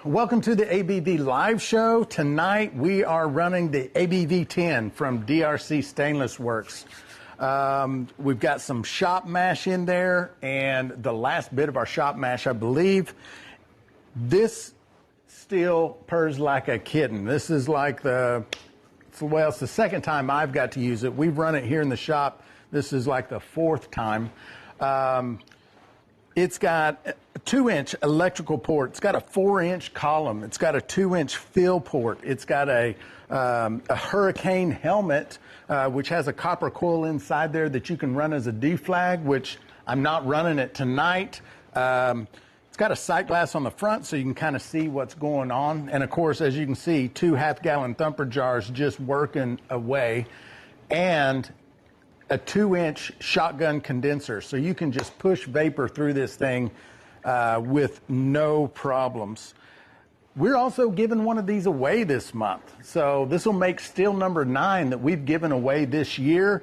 welcome to the ABV live show. Tonight we are running the ABV 10 from DRC Stainless Works. We've got some shop mash in there, and the last bit of our shop mash, I believe. This still purrs like a kitten. This is like it's the second time I've got to use it. We've run it here in the shop. This is like the fourth time. It's got a 2-inch electrical port. It's got a 4-inch column. It's got a 2-inch fill port. It's got a hurricane helmet, which has a copper coil inside there that you can run as a deflag, which I'm not running it tonight. It's got a sight glass on the front so you can kind of see what's going on. And of course, as you can see, 2 half-gallon thumper jars just working away. And a 2-inch shotgun condenser, so you can just push vapor through this thing with no problems. We're also giving one of these away this month, so this will make still number 9 that we've given away this year.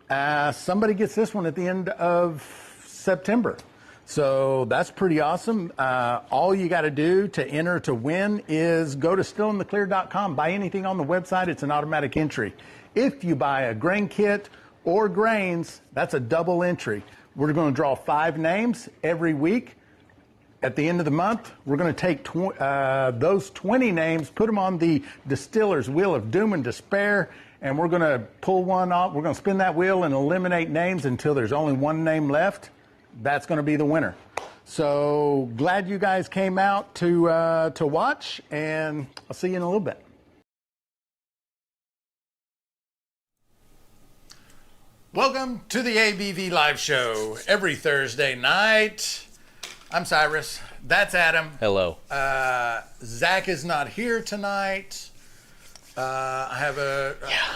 Somebody gets this one at the end of September, so that's pretty awesome. All you got to do to enter to win is go to stillintheclear.com. Buy anything on the website, it's an automatic entry. If you buy a grain kit or grains, that's a double entry. We're going to draw 5 names every week. At the end of the month, we're going to take those 20 names, put them on the distiller's wheel of doom and despair, and we're going to pull one off. We're going to spin that wheel and eliminate names until there's only one name left. That's going to be the winner. So glad you guys came out to watch, and I'll see you in a little bit. Welcome to the ABV live show every Thursday night. I'm Cyrus. That's Adam. Hello. Zach is not here tonight. I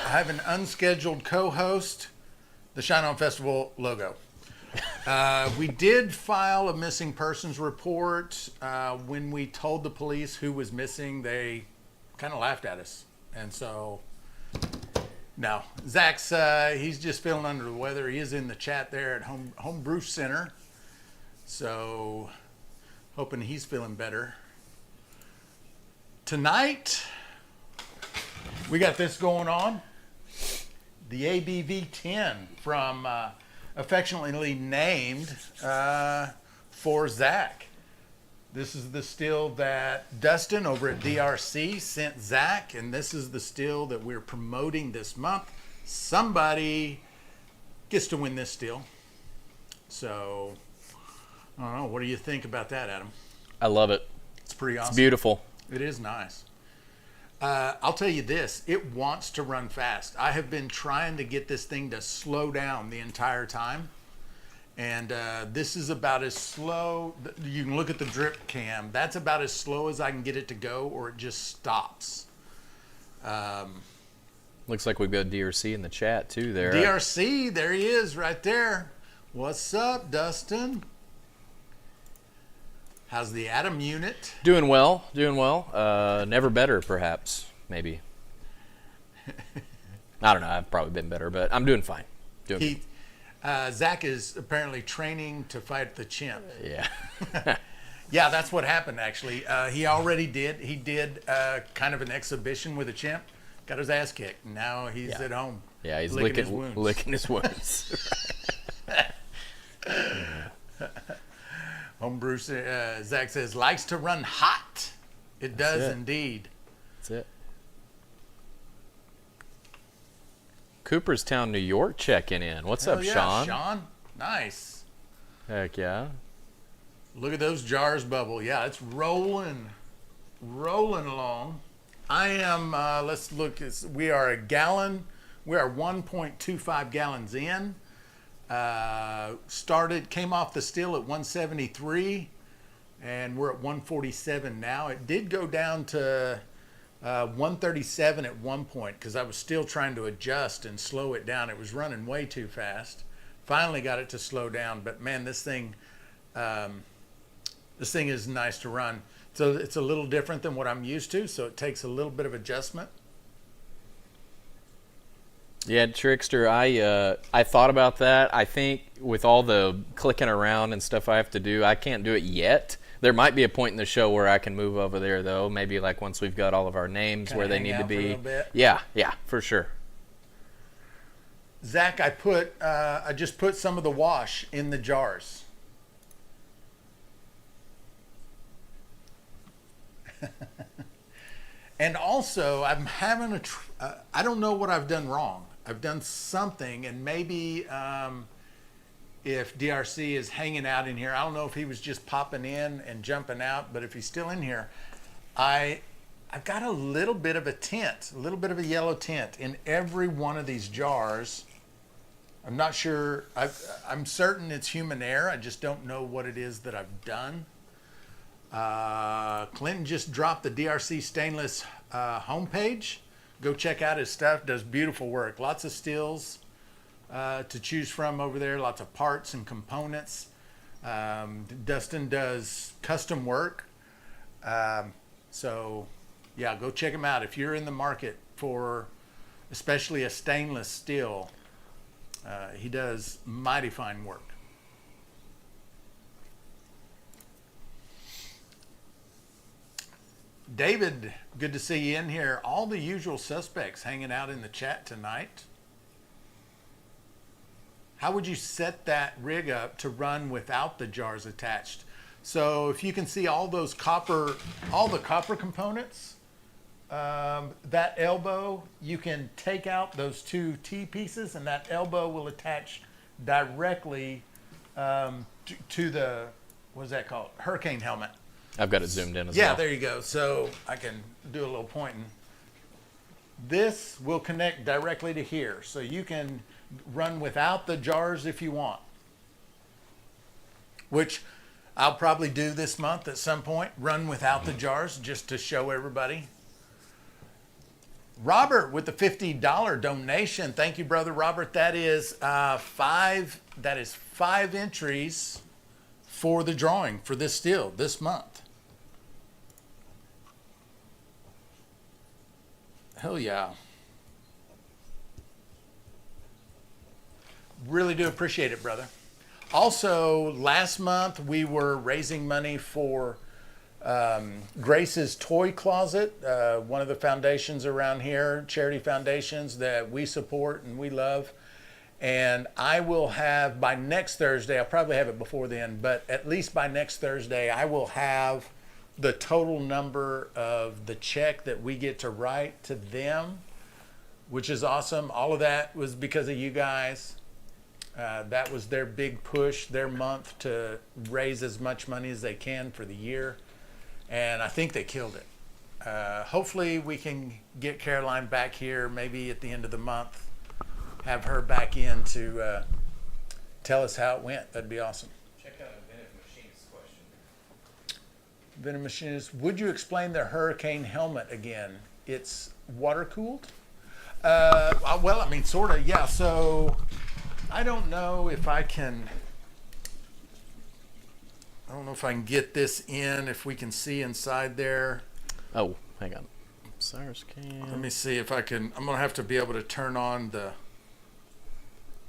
have an unscheduled co-host, the Shine On Festival logo. We did file a missing persons report. When we told the police who was missing, they kind of laughed at us. And so, no. Zach's, he's just feeling under the weather. He is in the chat there at Home Brew Center. So, hoping he's feeling better. Tonight, we got this going on. The ABV 10 from, affectionately named for Zach. This is the still that Dustin over at DRC sent Zach, and this is the still that we're promoting this month. Somebody gets to win this still. So, I don't know. What do you think about that, Adam? I love it. It's pretty awesome. It's beautiful. It is nice. I'll tell you this. It wants to run fast. I have been trying to get this thing to slow down the entire time. And this is about as slow. You can look at the drip cam. That's about as slow as I can get it to go, or it just stops. Looks like we've got DRC in the chat too there. DRC, there he is right there. What's up, Dustin? How's the Atom unit? Doing well, doing well. Never better, perhaps, maybe. I don't know. I've probably been better, but I'm doing fine. Zach is apparently training to fight the chimp. Yeah. Yeah, that's what happened, actually. He already did. He did kind of an exhibition with a chimp, got his ass kicked, and now he's at home. Yeah, he's licking his wounds. Licking his wounds. Homebrew, Zach says, likes to run hot. It does indeed. That's it. Cooperstown, New York checking in. What's up, Sean? Sean, nice. Heck yeah. Look at those jars bubble. Yeah, it's rolling along. I am, let's look, we are a gallon, we are 1.25 gallons in. Came off the still at 173, and we're at 147 now. It did go down to 137 at one point because I was still trying to adjust and slow it down. It was running way too fast. Finally got it to slow down, but man, this thing is nice to run. So it's a little different than what I'm used to, so it takes a little bit of adjustment. Yeah, Trickster, I thought about that. I think with all the clicking around and stuff I have to do, I can't do it yet. There might be a point in the show where I can move over there, though. Maybe like once we've got all of our names Kinda where they hang need to out for a be. little bit. Yeah, for sure. Zach, I just put some of the wash in the jars. And also, I'm having I don't know what I've done wrong. I've done something, and maybe if DRC is hanging out in here, I don't know if he was just popping in and jumping out, but if he's still in here, I've got a little bit of a tint, a little bit of a yellow tint in every one of these jars. I'm not sure. I'm certain it's human error. I just don't know what it is that I've done. Clinton just dropped the DRC Stainless homepage. Go check out his stuff. Does beautiful work. Lots of stills to choose from over there. Lots of parts and components. Dustin does custom work. So, yeah, go check him out if you're in the market for especially a stainless steel. He does mighty fine work. David, good to see you in here. All the usual suspects hanging out in the chat tonight. How would you set that rig up to run without the jars attached? So if you can see all the copper components, that elbow, you can take out those two T pieces and that elbow will attach directly to the, what is that called? Hurricane helmet. I've got it zoomed in as well. Yeah, there you go. So I can do a little pointing. This will connect directly to here. So you can run without the jars if you want. Which I'll probably do this month at some point. Run without the jars just to show everybody. Robert with the $50 donation. Thank you, brother Robert. That is five entries for the drawing for this steel this month. Hell yeah. Really do appreciate it, brother. Also, last month we were raising money for Grace's Toy Closet, one of the foundations around here, charity foundations that we support and we love. And I will have, by next Thursday, I'll probably have it before then, but at least by next Thursday, I will have the total number of the check that we get to write to them, which is awesome. All of that was because of you guys. That was their big push, their month to raise as much money as they can for the year. And I think they killed it. Hopefully we can get Caroline back here maybe at the end of the month, have her back in to tell us how it went. That'd be awesome. Check out a Inventive Machinist question. Inventive Machinist, would you explain the Hurricane helmet again? It's water cooled? Well, I mean, sort of, yeah. So I don't know if I can get this in, if we can see inside there. Oh, hang on. Cyrus can. Let me see if I can. I'm going to have to be able to turn on the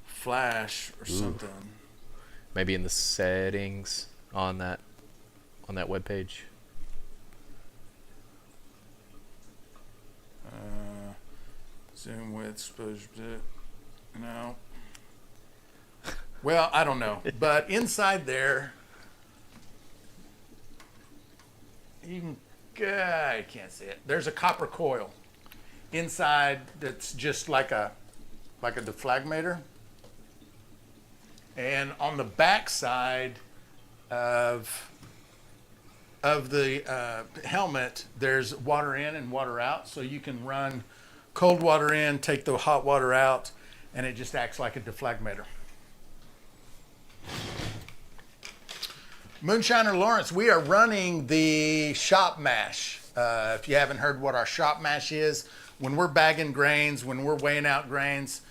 flash or something. Maybe in the settings on that web page. Zoom width, exposure. No. Well, I don't know, but inside there, I can't see it. There's a copper coil inside that's just like a deflagmator. And on the back side of the helmet, there's water in and water out. So you can run cold water in, take the hot water out, and it just acts like a deflagmator. Moonshiner Lawrence, we are running the shop mash. If you haven't heard what our shop mash is, when we're bagging grains, when we're weighing out grains,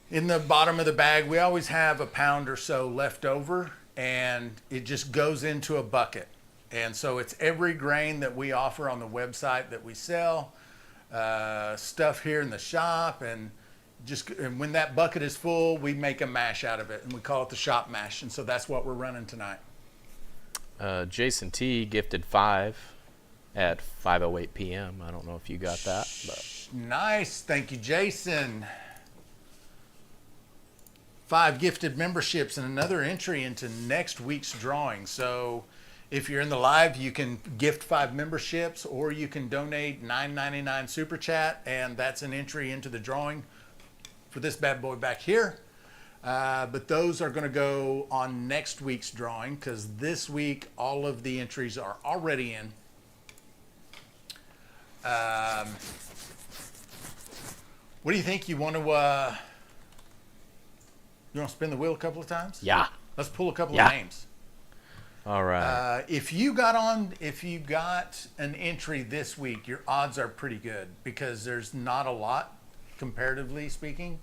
in the bottom of the bag, we always have a pound or so left over, and it just goes into a bucket. And so it's every grain that we offer on the website that we sell, stuff here in the shop, and And when that bucket is full, we make a mash out of it, and we call it the shop mash. And so that's what we're running tonight. Jason T gifted 5 at 5:08 p.m. I don't know if you got that, but nice. Thank you, Jason. 5 gifted memberships and another entry into next week's drawing. So if you're in the live, you can gift 5 memberships, or you can donate $9.99 super chat, and that's an entry into the drawing for this bad boy back here. But those are going to go on next week's drawing, because this week all of the entries are already in. What do you think? You want to spin the wheel a couple of times? yeah. Let's pull a couple of names. All right. If you got an entry this week, your odds are pretty good, because there's not a lot, comparatively speaking.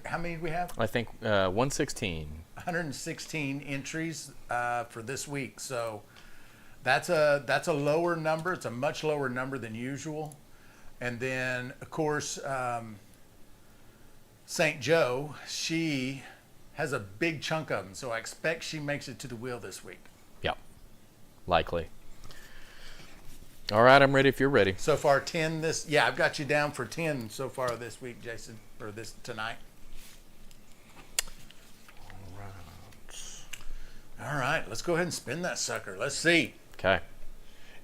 How many do we have? I think 116. 116 entries for this week. So that's a lower number. It's a much lower number than usual. And then, of course, St. Joe, she has a big chunk of them. So I expect she makes it to the wheel this week. Yep. Likely. All right, I'm ready if you're ready. So far, 10 this. Yeah, I've got you down for 10 so far this week, Jason, or this tonight. All right, let's go ahead and spin that sucker. Let's see. Okay.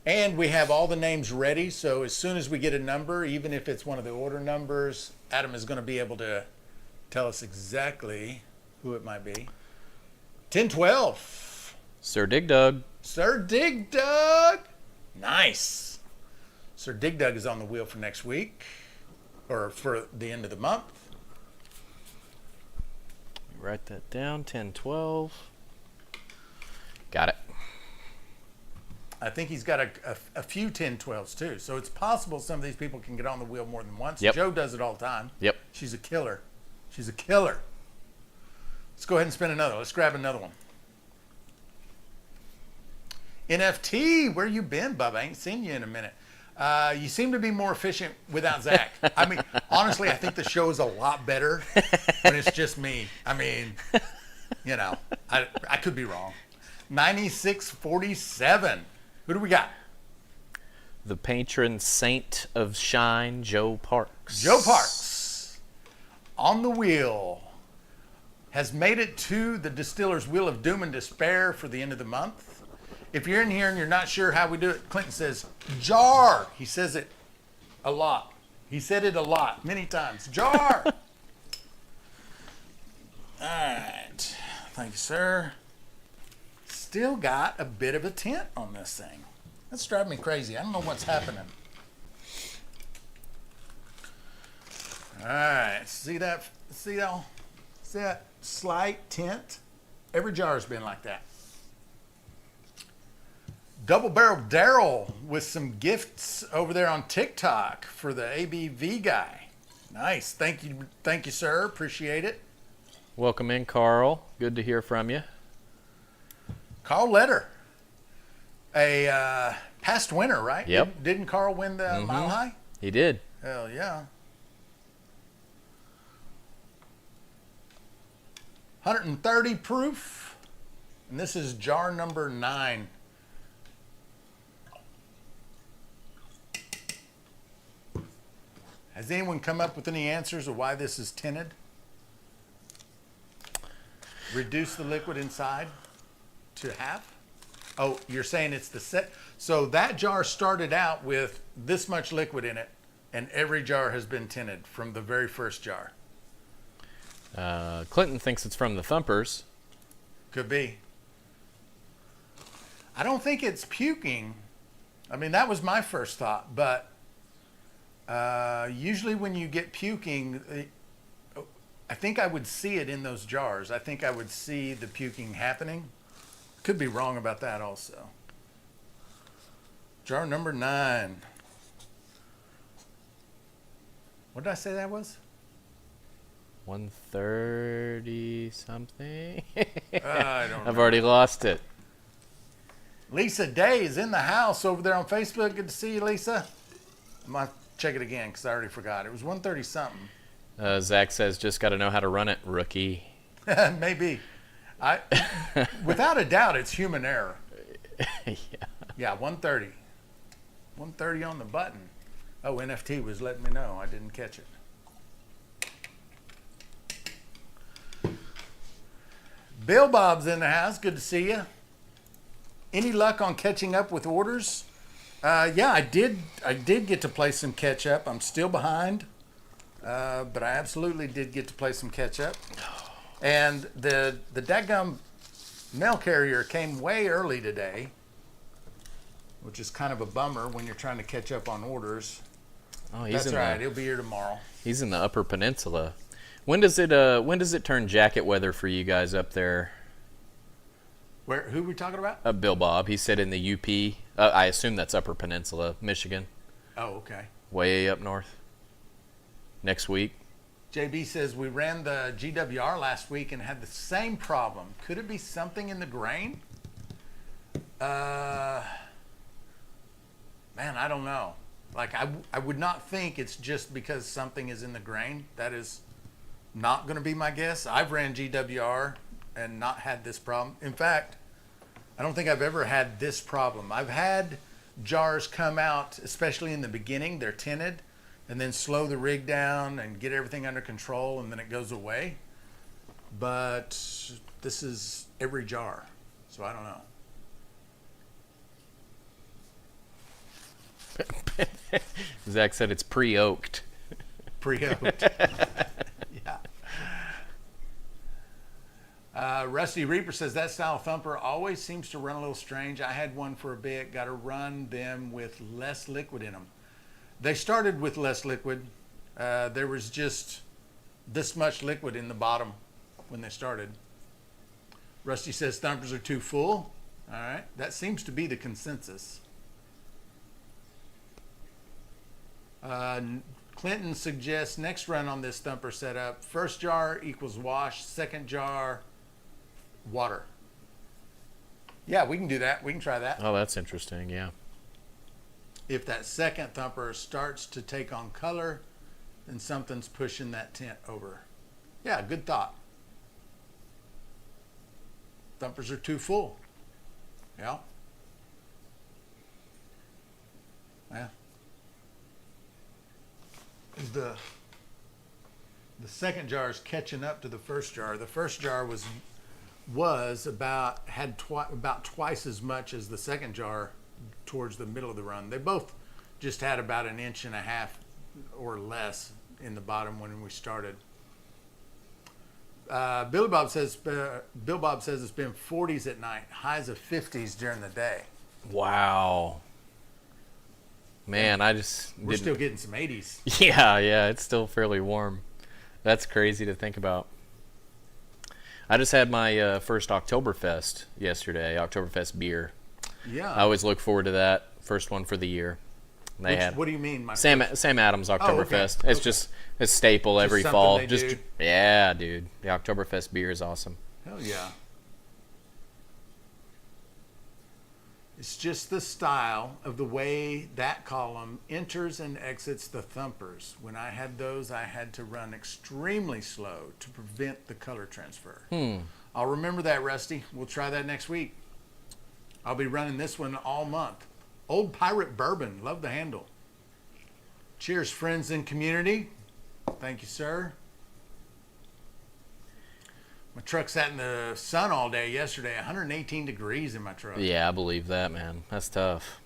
And we have all the names ready, so as soon as we get a number, even if it's one of the order numbers, Adam is going to be able to tell us exactly who it might be. 10-12. Sir Dig Dug. Sir Dig Dug. Nice. Sir Dig Dug is on the wheel for next week, or for the end of the month. Write that down. 10-12. Got it. I think he's got a few 10-12s too. So it's possible some of these people can get on the wheel more than once. Yep. Joe does it all the time. Yep. She's a killer. She's a killer. Let's go ahead and spin another. Let's grab another one. NFT, where you been, Bubba? I ain't seen you in a minute. You seem to be more efficient without Zach. I mean, honestly, I think the show is a lot better when it's just me. I mean, I could be wrong. 9647. Who do we got? The patron saint of shine, Joe Parks. Joe Parks on the wheel has made it to the distiller's wheel of doom and despair for the end of the month. If you're in here and you're not sure how we do it, Clinton says jar. He says it a lot. He said it a lot, many times. Jar. All right. Thank you, sir. Still got a bit of a tint on this thing. That's driving me crazy. I don't know what's happening. All right, see that slight tint? Every jar's been like that. Double Barrel Daryl with some gifts over there on TikTok for the ABV guy. Nice. Thank you, sir. Appreciate it. Welcome in, Carl. Good to hear from you. Carl Letter, a past winner, right? Yep. Didn't Carl win the Mile High? He did. Hell yeah. 130 proof, and this is jar number 9. Has anyone come up with any answers of why this is tinted? Reduce the liquid inside to half? Oh, you're saying it's the set. So that jar started out with this much liquid in it, and every jar has been tinted from the very first jar. Clinton thinks it's from the Thumpers. Could be. I don't think it's puking. I mean, that was my first thought, but usually when you get puking, I think I would see it in those jars. I think I would see the puking happening. Could be wrong about that also. Jar number 9. What did I say that was? 130 something. I don't know. I've already lost it. Lisa Day is in the house over there on Facebook. Good to see you, Lisa. I might check it again because I already forgot. It was 130 something. Zach says, just got to know how to run it, rookie. Maybe. Without a doubt, it's human error. Yeah. Yeah, 130. 130 on the button. Oh, NFT was letting me know. I didn't catch it. Bill Bob's in the house. Good to see you. Any luck on catching up with orders? Yeah, I did get to play some catch up. I'm still behind, but I absolutely did get to play some catch up. And the dadgum mail carrier came way early today, which is kind of a bummer when you're trying to catch up on orders. Oh, That's right. He'll be here tomorrow. He's in the Upper Peninsula. When does it turn jacket weather for you guys up there? Who are we talking about? Bill Bob. He said in the UP. I assume that's Upper Peninsula, Michigan. Oh, okay. Way up north. Next week. JB says we ran the GWR last week and had the same problem. Could it be something in the grain? Man, I don't know. Like I would not think it's just because something is in the grain. That is not going to be my guess. I've ran GWR and not had this problem. In fact, I don't think I've ever had this problem. I've had jars come out, especially in the beginning, they're tinted, and then slow the rig down and get everything under control, and then it goes away. But this is every jar, so I don't know. Zach said it's pre-oaked. Pre-oaked. Yeah. Rusty Reaper says that style thumper always seems to run a little strange. I had one for a bit. Got to run them with less liquid in them. They started with less liquid. There was just this much liquid in the bottom when they started. Rusty says thumpers are too full. All right. That seems to be the consensus. Clinton suggests next run on this thumper setup, first jar equals wash, second jar water. Yeah, we can do that. We can try that. Oh, that's interesting, yeah. If that second thumper starts to take on color, then something's pushing that tint over. Yeah, good thought. Thumpers are too full. Yeah. Yeah. The second jar is catching up to the first jar. The first jar had about twice as much as the second jar towards the middle of the run. They both just had about 1.5 inches or less in the bottom when we started. Bill Bob says it's been 40s at night, highs of 50s during the day. Wow. Man, we're still getting some 80s. Yeah, it's still fairly warm. That's crazy to think about. I just had my first Oktoberfest yesterday, Oktoberfest beer. Yeah. I always look forward to that. First one for the year. What do you mean? Sam Adams Oktoberfest. Okay. It's just a staple every fall. Do. Yeah, dude. The Oktoberfest beer is awesome. Hell yeah. It's just the style of the way that column enters and exits the thumpers. When I had those, I had to run extremely slow to prevent the color transfer. I'll remember that, Rusty. We'll try that next week. I'll be running this one all month. Old Pirate Bourbon. Love the handle. Cheers, friends and community. Thank you, sir. My truck sat in the sun all day yesterday, 118 degrees in my truck. Yeah, I believe that, man. That's tough.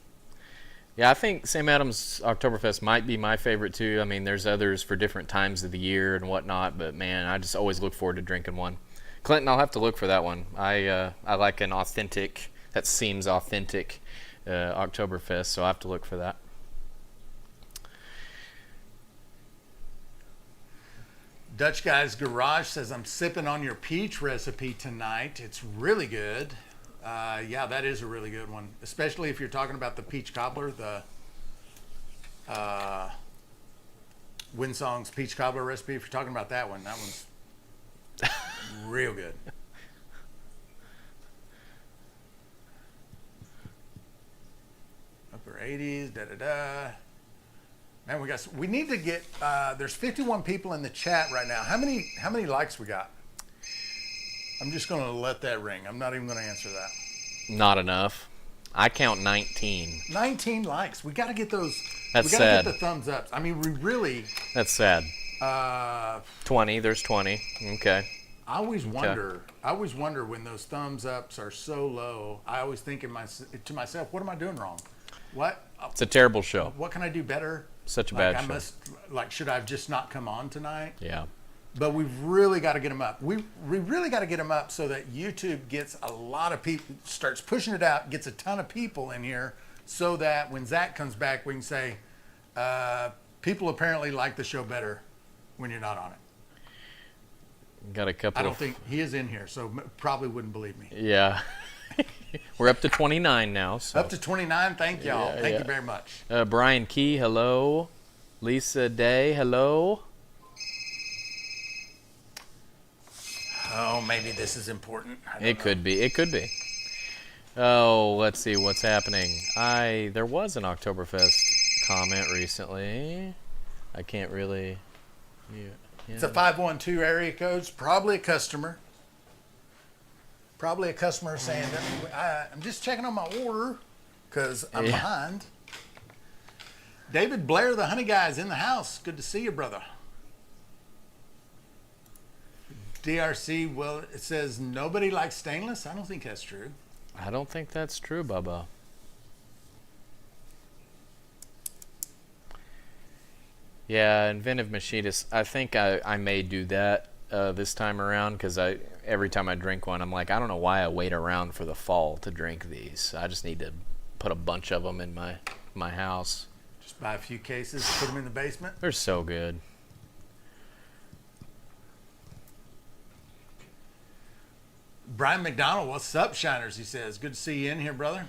Yeah, I think Sam Adams Oktoberfest might be my favorite too. I mean, there's others for different times of the year and whatnot, but man, I just always look forward to drinking one. Clinton, I'll have to look for that one. I like an authentic, that seems authentic Oktoberfest, so I have to look for that. Dutch Guy's Garage says, I'm sipping on your peach recipe tonight. It's really good. Yeah, that is a really good one, especially if you're talking about the peach cobbler, the Winsong's peach cobbler recipe. If you're talking about that one's real good. Upper 80s, da-da-da. Man, we need to get. There's 51 people in the chat right now. How many likes we got? I'm just going to let that ring. I'm not even going to answer that. Not enough. I count 19. 19 likes. We got to get those. That's we got to sad. get the thumbs up. I mean, we really. That's sad. 20. Uh, There's 20. Okay. I always wonder. I always wonder when those thumbs ups are so low. I always think to myself, what am I doing wrong? What? It's a terrible show. What can I do better? Such a Like, bad show. Should I have just not come on tonight? Yeah. But we've really got to get them up. We really got to get them up so that YouTube gets a lot of people, starts pushing it out, gets a ton of people in here, so that when Zach comes back, we can say, people apparently like the show better when you're not on it. Got a couple. I don't think he is in here, so probably wouldn't believe me. Yeah. We're up to 29 now. So. Up to 29. Thank y'all. Yeah, Thank yeah. you very much. Brian Key, hello. Lisa Day, hello. Oh, maybe this is important. It could be. It could be. Oh, let's see what's happening. There was an Oktoberfest comment recently. I can't really. Yeah. It's a 512 area code. It's probably a customer. Probably a customer saying, I'm just checking on my order because I'm behind. David Blair, the honey guy, is in the house. Good to see you, brother. DRC, well, it says nobody likes stainless. I don't think that's true. I don't think that's true, Bubba. Yeah, Inventive Machinist. I think I may do that this time around because every time I drink one, I'm like, I don't know why I wait around for the fall to drink these. I just need to put a bunch of them in my house. Just buy a few cases, put them in the basement. They're so good. Brian McDonald, what's up, Shiners? He says, good to see you in here, brother.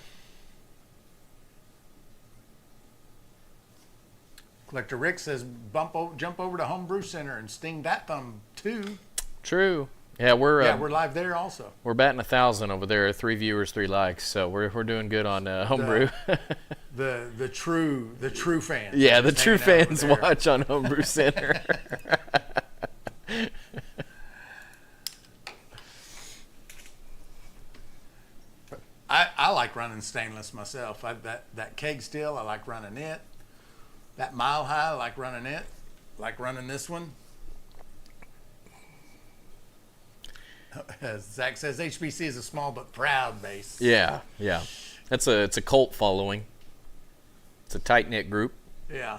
Collector Rick says, jump over to Homebrew Center and sting that thumb too. True. Yeah, we're live there also. We're batting 1,000 over there. 3 viewers, 3 likes. So we're doing good on Homebrew. The true fans. Yeah, the true fans watch on Homebrew Center. I like running stainless myself. That keg steel, I like running it. That Mile High, I like running it. Like running this one. As Zach says, HBC is a small but proud base. Yeah. It's a cult following. It's a tight-knit group. Yeah.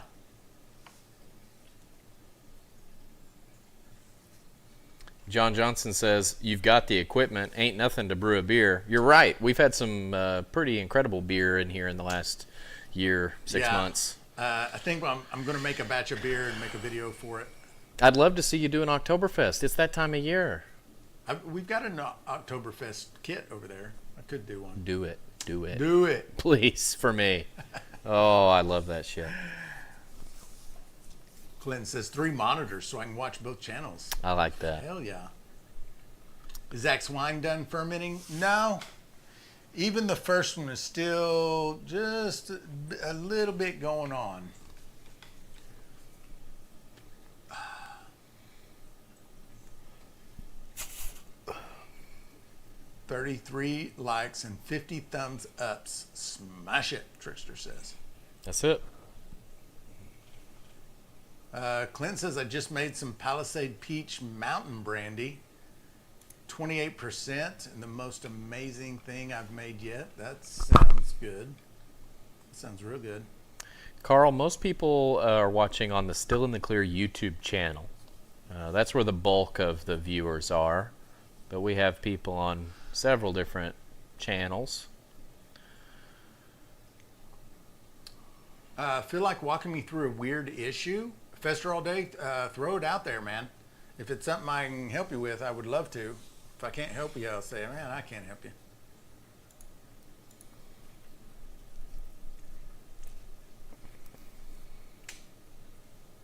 John Johnson says, you've got the equipment. Ain't nothing to brew a beer. You're right. We've had some pretty incredible beer in here in the last year, 6 months. I think I'm going to make a batch of beer and make a video for it. I'd love to see you do an Oktoberfest. It's that time of year. We've got an Oktoberfest kit over there. I could do one. Do it. Do it. Please, for me. Oh, I love that shit. Clinton says 3 monitors so I can watch both channels. I like that. Hell yeah. Is Zach's wine done fermenting? No. Even the first one is still just a little bit going on. $33 likes and 50 thumbs ups. Smash it, Trickster says. That's it. Clint says, I just made some Palisade Peach Mountain Brandy. 28% and the most amazing thing I've made yet. That sounds good. That sounds real good. Carl, most people are watching on the Still in the Clear YouTube channel. That's where the bulk of the viewers are. But we have people on several different channels. Feel like walking me through a weird issue? Fester all day? Throw it out there, man. If it's something I can help you with, I would love to. If I can't help you, I'll say, man, I can't help you.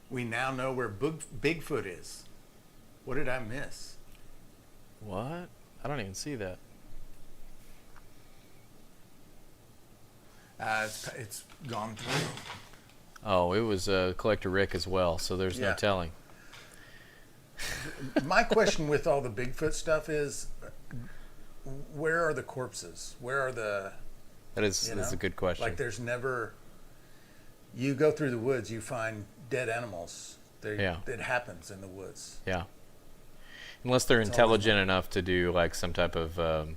We now know where Bigfoot is. What did I miss? What? I don't even see that. It's gone through. Oh, it was Collector Rick as well, so there's no Yeah. telling. My question with all the Bigfoot stuff is, where are the corpses? Where are the, That's a good question. like there's never, you go through the woods, you find dead animals. Yeah. It happens in the woods. Yeah. Unless they're always intelligent enough to do like some type of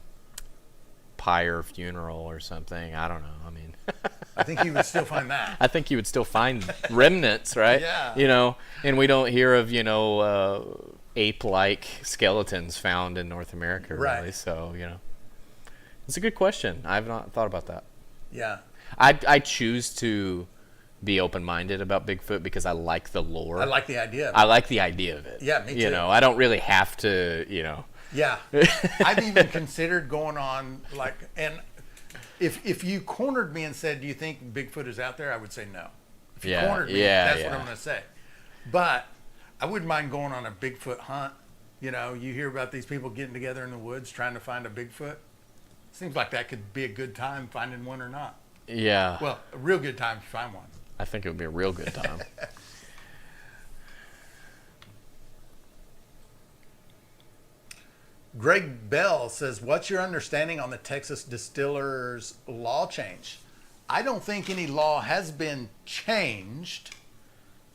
pyre funeral or something. I don't know. I mean, I think you would still find that. I think you would still find remnants, right? Yeah. You know, and we don't hear of, ape-like skeletons found in North America, really. Right. So, it's a good question. I've not thought about that. Yeah. I choose to be open-minded about Bigfoot because I like the lore. I like the idea of it. I like the idea of it. Yeah, me too. I don't really have to, Yeah. I've even considered going on, like, and if you cornered me and said, do you think Bigfoot is out there? I would say no. If you cornered me, that's what I'm going to say. But I wouldn't mind going on a Bigfoot hunt. You hear about these people getting together in the woods trying to find a Bigfoot. Seems like that could be a good time finding one or not. Yeah. Well, a real good time to find one. I think it would be a real good time. Greg Bell says, what's your understanding on the Texas distillers law change? I don't think any law has been changed.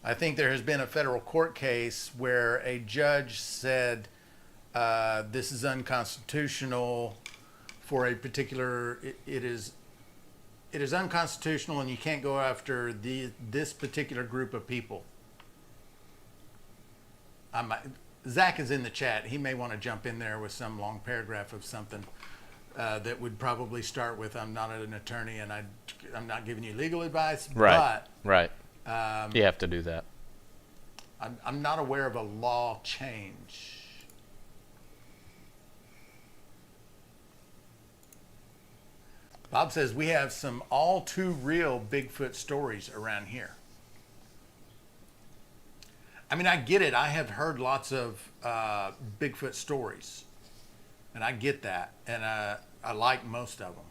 I think there has been a federal court case where a judge said this is unconstitutional for a particular, it is unconstitutional and you can't go after this particular group of people. Zach is in the chat. He may want to jump in there with some long paragraph of something that would probably start with, I'm not an attorney and I'm not giving you legal advice. Right. But, Right. You have to do that. I'm not aware of a law change. Bob says we have some all too real Bigfoot stories around here. I mean, I get it. I have heard lots of Bigfoot stories, and I get that, and I like most of them.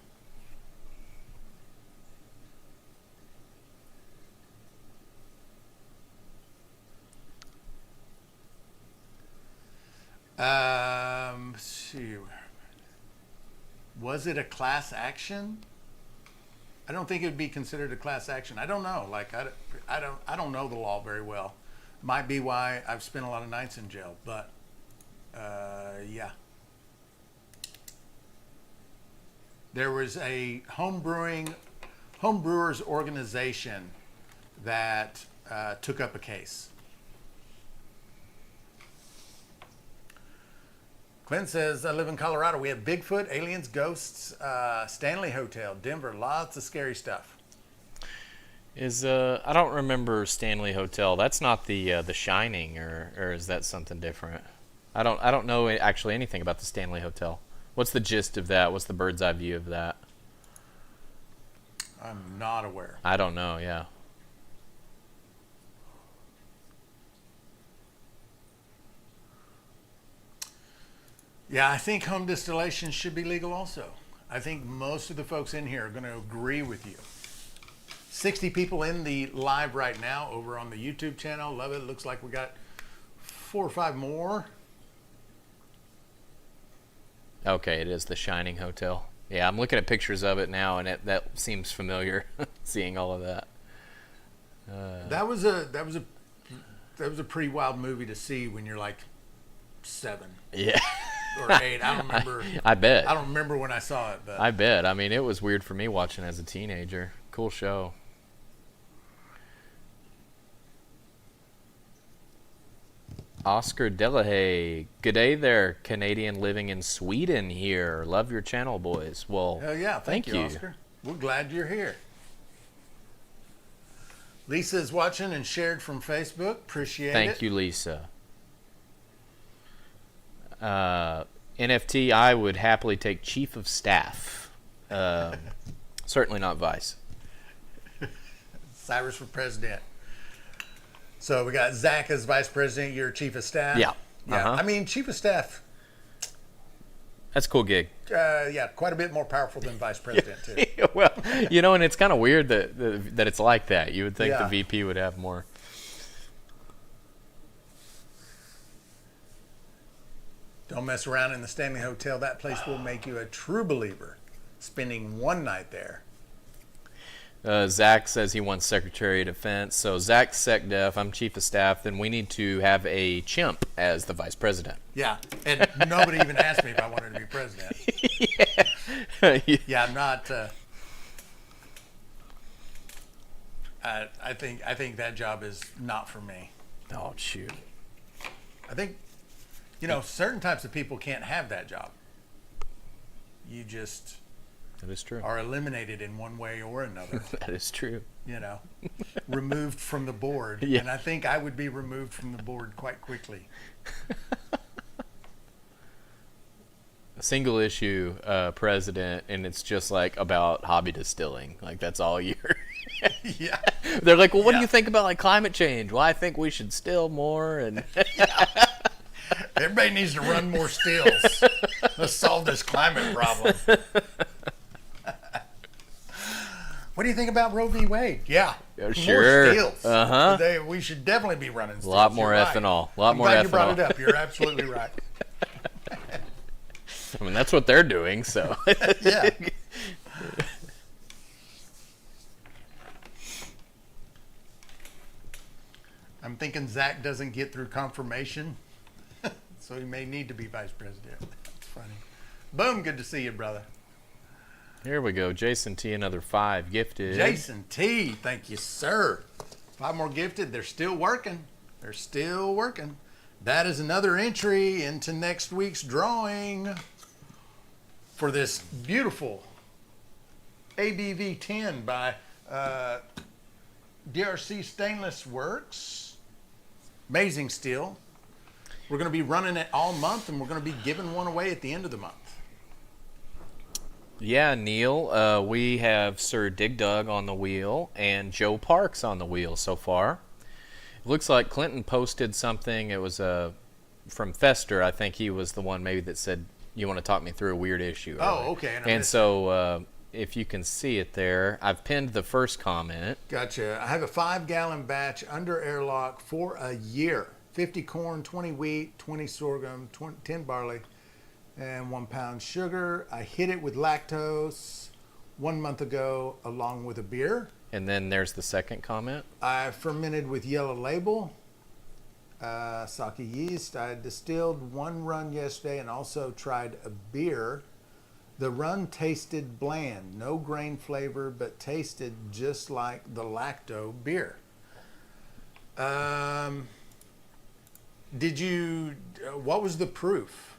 Let's see. Was it a class action? I don't think it would be considered a class action. I don't know. Like I don't know the law very well. Might be why I've spent a lot of nights in jail, but yeah. There was a homebrewers organization that took up a case. Clint says, I live in Colorado. We have Bigfoot, aliens, ghosts, Stanley Hotel, Denver. Lots of scary stuff. I don't remember Stanley Hotel. That's not the Shining, or is that something different? I don't know actually anything about the Stanley Hotel. What's the gist of that? What's the bird's eye view of that? I'm not aware. I don't know. Yeah. Yeah, I think home distillation should be legal also. I think most of the folks in here are going to agree with you. 60 people in the live right now over on the YouTube channel. Love it. Looks like we got 4 or 5 more. Okay, it is the Shining Hotel. Yeah, I'm looking at pictures of it now, and that seems familiar. Seeing all of that. That was a pretty wild movie to see when you're like 7. Yeah. Or 8. I don't remember. I bet. I don't remember when I saw it, but I bet. I mean, it was weird for me watching as a teenager. Cool show. Oscar Delahaye. Good day there, Canadian living in Sweden here. Love your channel, boys. Well, hell yeah, thank you, Oscar. We're glad you're here. Lisa's watching and shared from Facebook. Appreciate it. Thank you, Lisa. NFT, I would happily take Chief of Staff. Certainly not Vice. Cyrus for President. So we got Zach as Vice President. You're Chief of Staff. Yeah. Yeah. Uh-huh. I mean, Chief of Staff. That's a cool gig. Yeah, quite a bit more powerful than vice president too. Well, and it's kind of weird that it's like that. You would think Yeah. the VP would have more. Don't mess around in the Stanley Hotel. That place will make you a true believer. Spending one night there. Zach says he wants Secretary of Defense. So Zach's SecDef, I'm Chief of Staff. Then we need to have a chimp as the Vice President. Yeah, and nobody even asked me if I wanted to be president. Yeah, I'm not. I think that job is not for me. Oh, shoot. I think, certain types of people can't have that job. You just That is true. are eliminated in one way or another. That is true. Removed from the board. Yeah. And I think I would be removed from the board quite quickly. A single issue president, and it's just like about hobby distilling. Like, that's all year. Yeah. They're like, well, what do Yeah. you think about like climate change? Well, I think we should still more. And Everybody needs to run more stills. Let's solve this climate problem. What do you think about Roe v. Wade? Yeah, sure. More stills. Uh-huh. We should definitely be running stills. a lot more You're right. ethanol. A I'm lot more glad ethanol. you brought it up. You're absolutely right. I mean, that's what they're doing. So Yeah. I'm thinking Zach doesn't get through confirmation, so he may need to be vice president. That's funny. Boom, good to see you, brother. Here we go. Jason T, another 5 gifted. Jason T, thank you, sir. 5 more gifted. They're still working. They're still working. That is another entry into next week's drawing for this beautiful ABV 10 by DRC Stainless Works. Amazing steel. We're going to be running it all month, and we're going to be giving one away at the end of the month. Yeah, Neil. We have Sir Dig Dug on the wheel and Joe Parks on the wheel so far. It looks like Clinton posted something. It was from Fester. I think he was the one maybe that said, you want to talk me through a weird issue. Oh, okay. And so if you can see it there, I've pinned the first comment. Gotcha. I have a 5-gallon batch under airlock for a year. 50 corn, 20 wheat, 20 sorghum, 10 barley, and 1 pound sugar. I hit it with lactose 1 month ago along with a beer. And then there's the second comment. I fermented with Yellow Label, sake yeast. I distilled 1 run yesterday and also tried a beer. The run tasted bland, no grain flavor, but tasted just like the Lacto beer. What was the proof?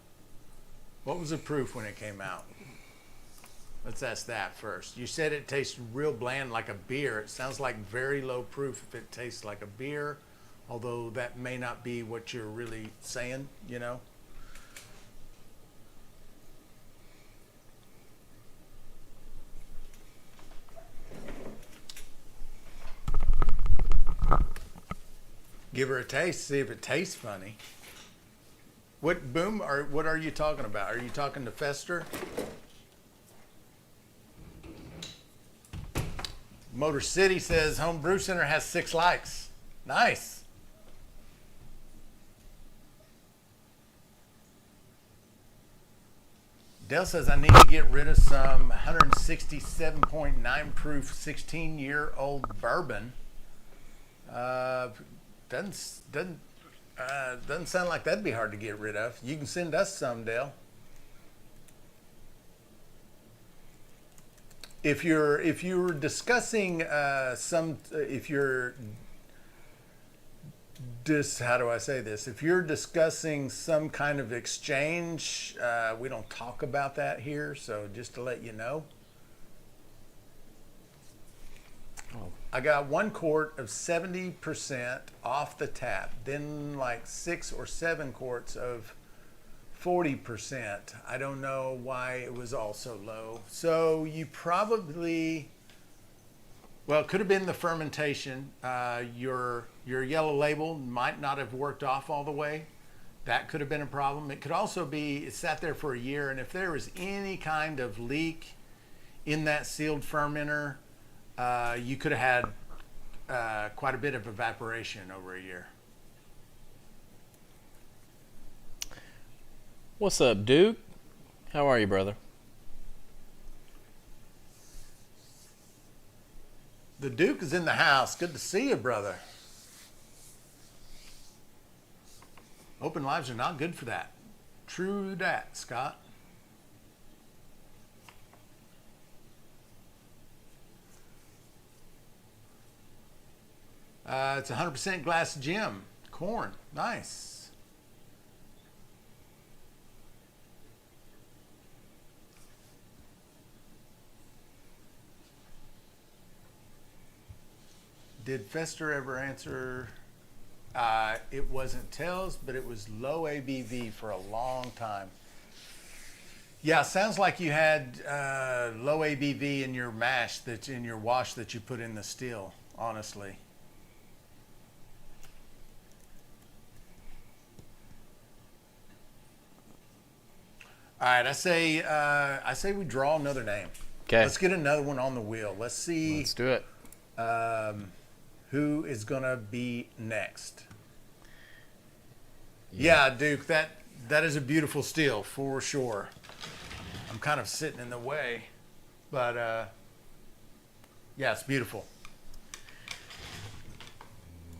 What was the proof when it came out? Let's ask that first. You said it tastes real bland like a beer. It sounds like very low proof if it tastes like a beer, although that may not be what you're really saying, Give her a taste, see if it tastes funny. What are you talking about? Are you talking to Fester? Motor City says Home Brew Center has 6 likes. Nice. Dale says I need to get rid of some 167.9 proof 16-year-old bourbon. Doesn't sound like that'd be hard to get rid of. You can send us some, Dale. If you're discussing how do I say this? If you're discussing some kind of exchange, we don't talk about that here. So just to let you know. I got 1 quart of 70% off the tap, then like 6 or 7 quarts of 40%. I don't know why it was all so low. So you probably, it could have been the fermentation. Your Yellow Label might not have worked off all the way. that could have been a problem. It could also be it sat there for a year, and if there was any kind of leak in that sealed fermenter, you could have had quite a bit of evaporation over a year. What's up, Duke? How are you, brother? The Duke is in the house. Good to see you, brother. Open lives are not good for that. True that, Scott. It's 100% glass gem. Corn. Nice. Did Fester ever answer? It wasn't Tails, but it was low ABV for a long time. Yeah, sounds like you had low ABV in your mash that's in your wash that you put in the still, honestly. All right, I say we draw another name. Okay. Let's get another one on the wheel. Let's see. Let's do it. Who is gonna be next? Yeah, Duke, that is a beautiful still for sure. I'm kind of sitting in the way, but yeah, it's beautiful.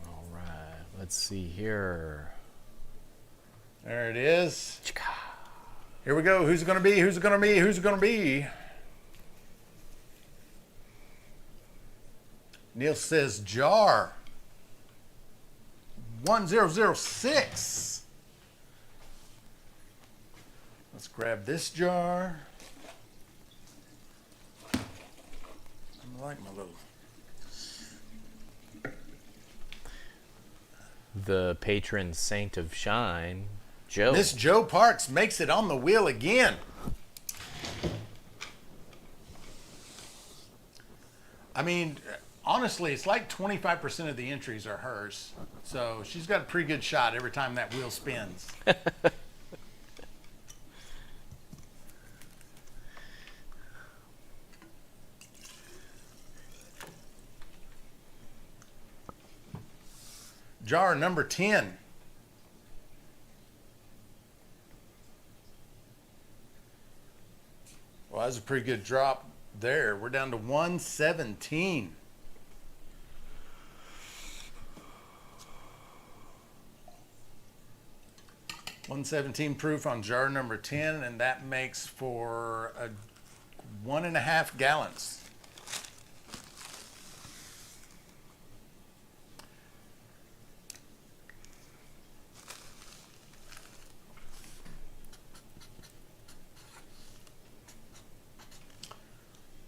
All right, let's see here. There it is. Here we go. Who's it gonna be? Who's it gonna be? Who's it gonna be? Neil says jar. 1006. Let's grab this jar. I like my little. The patron saint of shine, Joe. Miss Joe Parks makes it on the wheel again. I mean, honestly, it's like 25% of the entries are hers. So she's got a pretty good shot every time that wheel spins. Jar number 10. Well, that's a pretty good drop there. We're down to 117. Proof on jar number 10, and that makes for 1.5 gallons.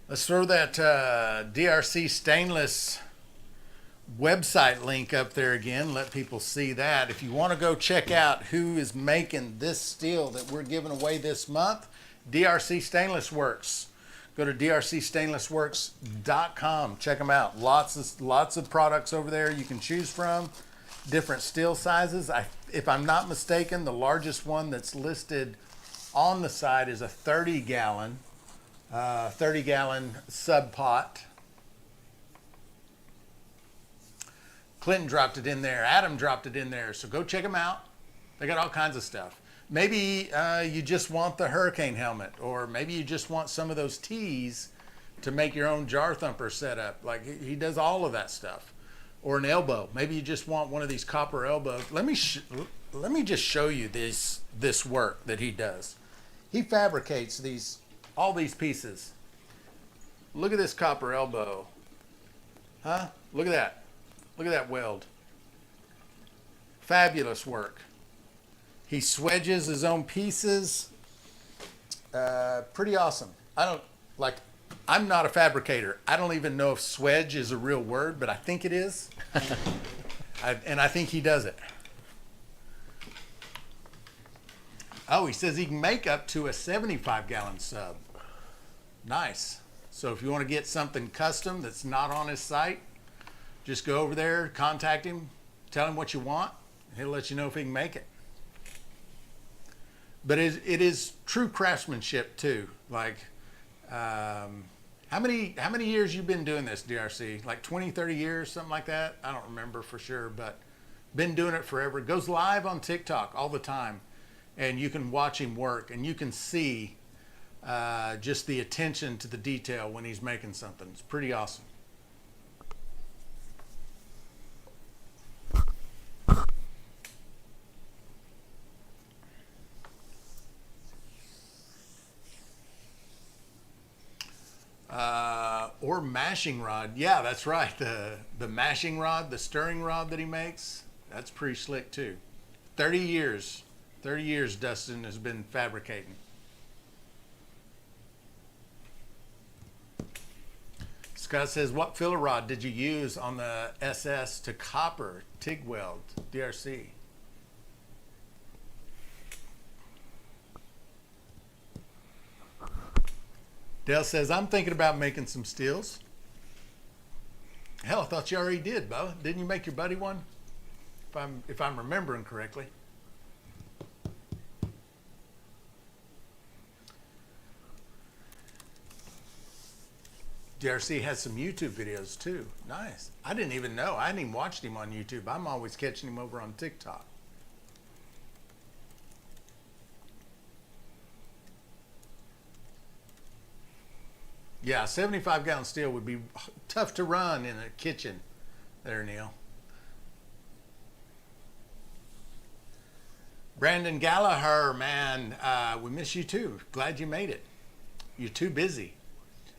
Let's throw that DRC Stainless website link up there again. Let people see that. If you want to go check out who is making this steel that we're giving away this month, DRC Stainless Works. Go to drcstainlessworks.com. Check them out. Lots of products over there you can choose from. Different steel sizes. If I'm not mistaken, the largest one that's listed on the side is a 30-gallon sub pot. Clinton dropped it in there. Adam dropped it in there. So go check them out. They got all kinds of stuff. Maybe you just want the hurricane helmet, or maybe you just want some of those tees to make your own jar thumper setup. Like he does all of that stuff. Or an elbow. Maybe you just want one of these copper elbows. Let me just show you this work that he does. He fabricates all these pieces. Look at this copper elbow. Huh? Look at that. Look at that weld. Fabulous work. He swedges his own pieces. Pretty awesome. I'm not a fabricator. I don't even know if swedge is a real word, but I think it is. And I think he does it. Oh, he says he can make up to a 75-gallon sub. Nice. So if you want to get something custom that's not on his site, just go over there, contact him, tell him what you want, and he'll let you know if he can make it. But it is true craftsmanship too. Like, how many years you been doing this, DRC? Like 20, 30 years, something like that? I don't remember for sure, but been doing it forever. It goes live on TikTok all the time, and you can watch him work, and you can see just the attention to the detail when he's making something. It's pretty awesome. Or mashing rod. Yeah, that's right. The mashing rod, the stirring rod that he makes, that's pretty slick too. 30 years. 30 years Dustin has been fabricating. Scott says, what filler rod did you use on the SS to copper TIG weld DRC? Dale says, I'm thinking about making some steels. Hell, I thought you already did, Bo. Didn't you make your buddy one? If I'm remembering correctly. DRC has some YouTube videos too. Nice. I didn't even know. I hadn't even watched him on YouTube. I'm always catching him over on TikTok. Yeah, 75-gallon steel would be tough to run in a kitchen there, Neil. Brandon Gallagher, man, we miss you too. Glad you made it. You're too busy.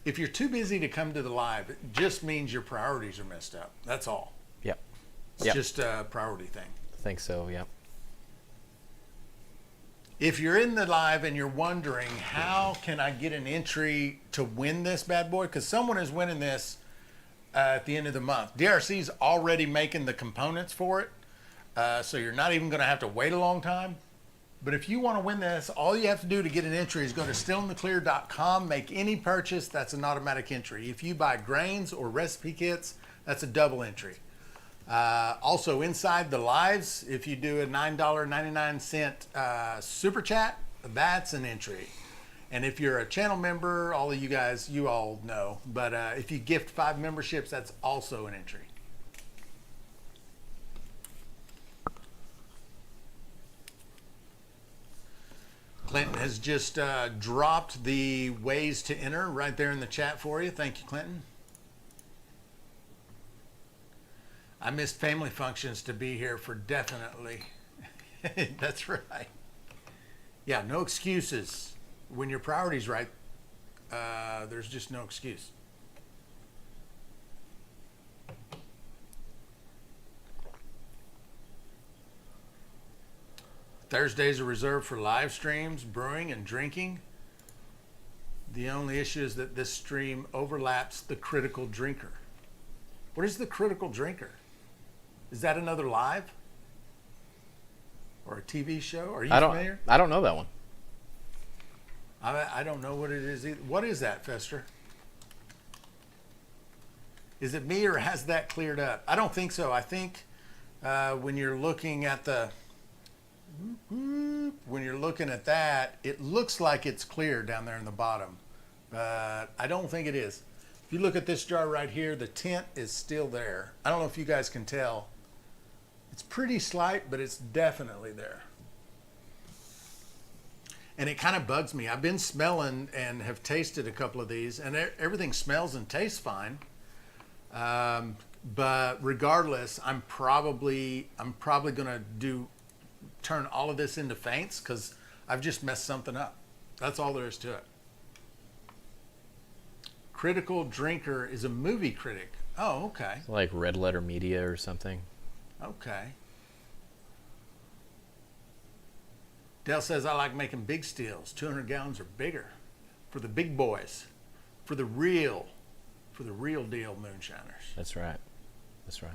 If you're too busy to come to the live, it just means your priorities are messed up. That's all. Yep. It's just a priority thing. I think so, yep. If you're in the live and you're wondering, how can I get an entry to win this bad boy? Because someone is winning this at the end of the month. DRC's already making the components for it, so you're not even going to have to wait a long time. But if you want to win this, all you have to do to get an entry is go to stillintheclear.com, make any purchase, that's an automatic entry. If you buy grains or recipe kits, that's a double entry. Also inside the lives, if you do a $9.99 super chat, that's an entry. And if you're a channel member, all of you guys, you all know, but if you gift 5 memberships, that's also an entry. Clinton has just dropped the ways to enter right there in the chat for you. Thank you, Clinton. I missed family functions to be here for definitely. That's right. Yeah, no excuses. When your priority's right, there's just no excuse. Thursdays are reserved for live streams, brewing, and drinking. The only issue is that this stream overlaps the critical drinker. What is the critical drinker? Is that another live? Or a TV show? Are you familiar? I don't know that one. I don't know what it is either. What is that, Fester? Is it me or has that cleared up? I don't think so. I think when you're looking at that, it looks like it's clear down there in the bottom. But I don't think it is. If you look at this jar right here, the tint is still there. I don't know if you guys can tell. It's pretty slight, but it's definitely there. And it kind of bugs me. I've been smelling and have tasted a couple of these, and everything smells and tastes fine. But regardless, I'm probably going to turn all of this into feints because I've just messed something up. That's all there is to it. Critical drinker is a movie critic. Oh, okay. Like Red Letter Media or something. Okay. Dale says, I like making big steels. 200 gallons or bigger. For the big boys. For the real deal moonshiners. That's right. That's right.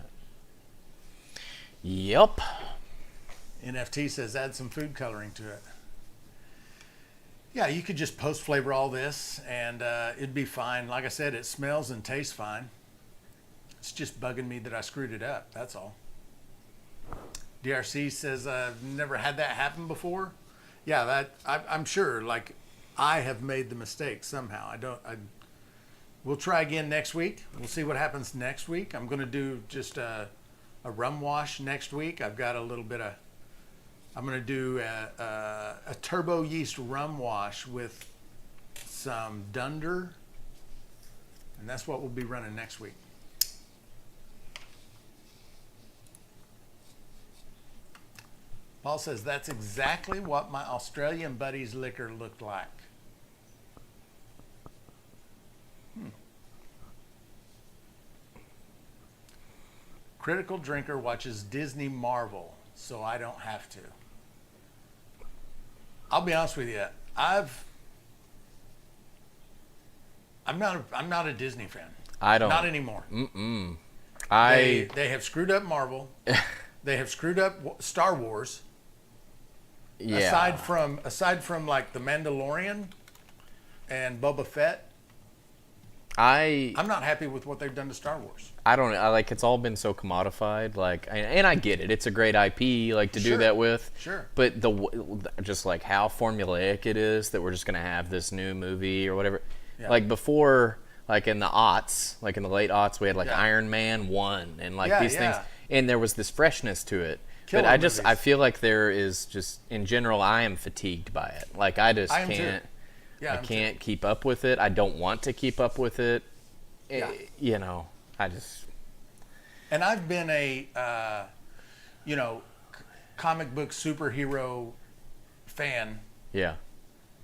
Yep. NFT says, add some food coloring to it. Yeah, you could just post flavor all this and it'd be fine. Like I said, it smells and tastes fine. It's just bugging me that I screwed it up. That's all. DRC says, I've never had that happen before. Yeah, I'm sure. Like, I have made the mistake somehow. We'll try again next week. We'll see what happens next week. I'm going to do just a rum wash next week. I've got a little bit of. I'm going to do a turbo yeast rum wash with some dunder, and that's what we'll be running next week. Paul says that's exactly what my Australian buddy's liquor looked like. Critical drinker watches Disney Marvel, so I don't have to. I'll be honest with you. I'm not a Disney fan. Not anymore. They have screwed up Marvel. They have screwed up Star Wars. Yeah. Aside from like The Mandalorian and Boba Fett, I'm not happy with what they've done to Star Wars. I don't know. Like, it's all been so commodified. Like, and I get it. It's a great IP, like, to do that with. Sure. But just like how formulaic it is that we're just gonna have this new movie or whatever. Yeah. Like before, like in the aughts, like in the late aughts, we had like Iron Man 1 and like these things, and there was this freshness to it. Killer but movies. I feel like there is just, in general, I am fatigued by it. Like, I just can't. Yeah, I can't keep up with it. I don't want to keep up with it. Yeah. You know, I just. And I've been a, comic book superhero fan. Yeah.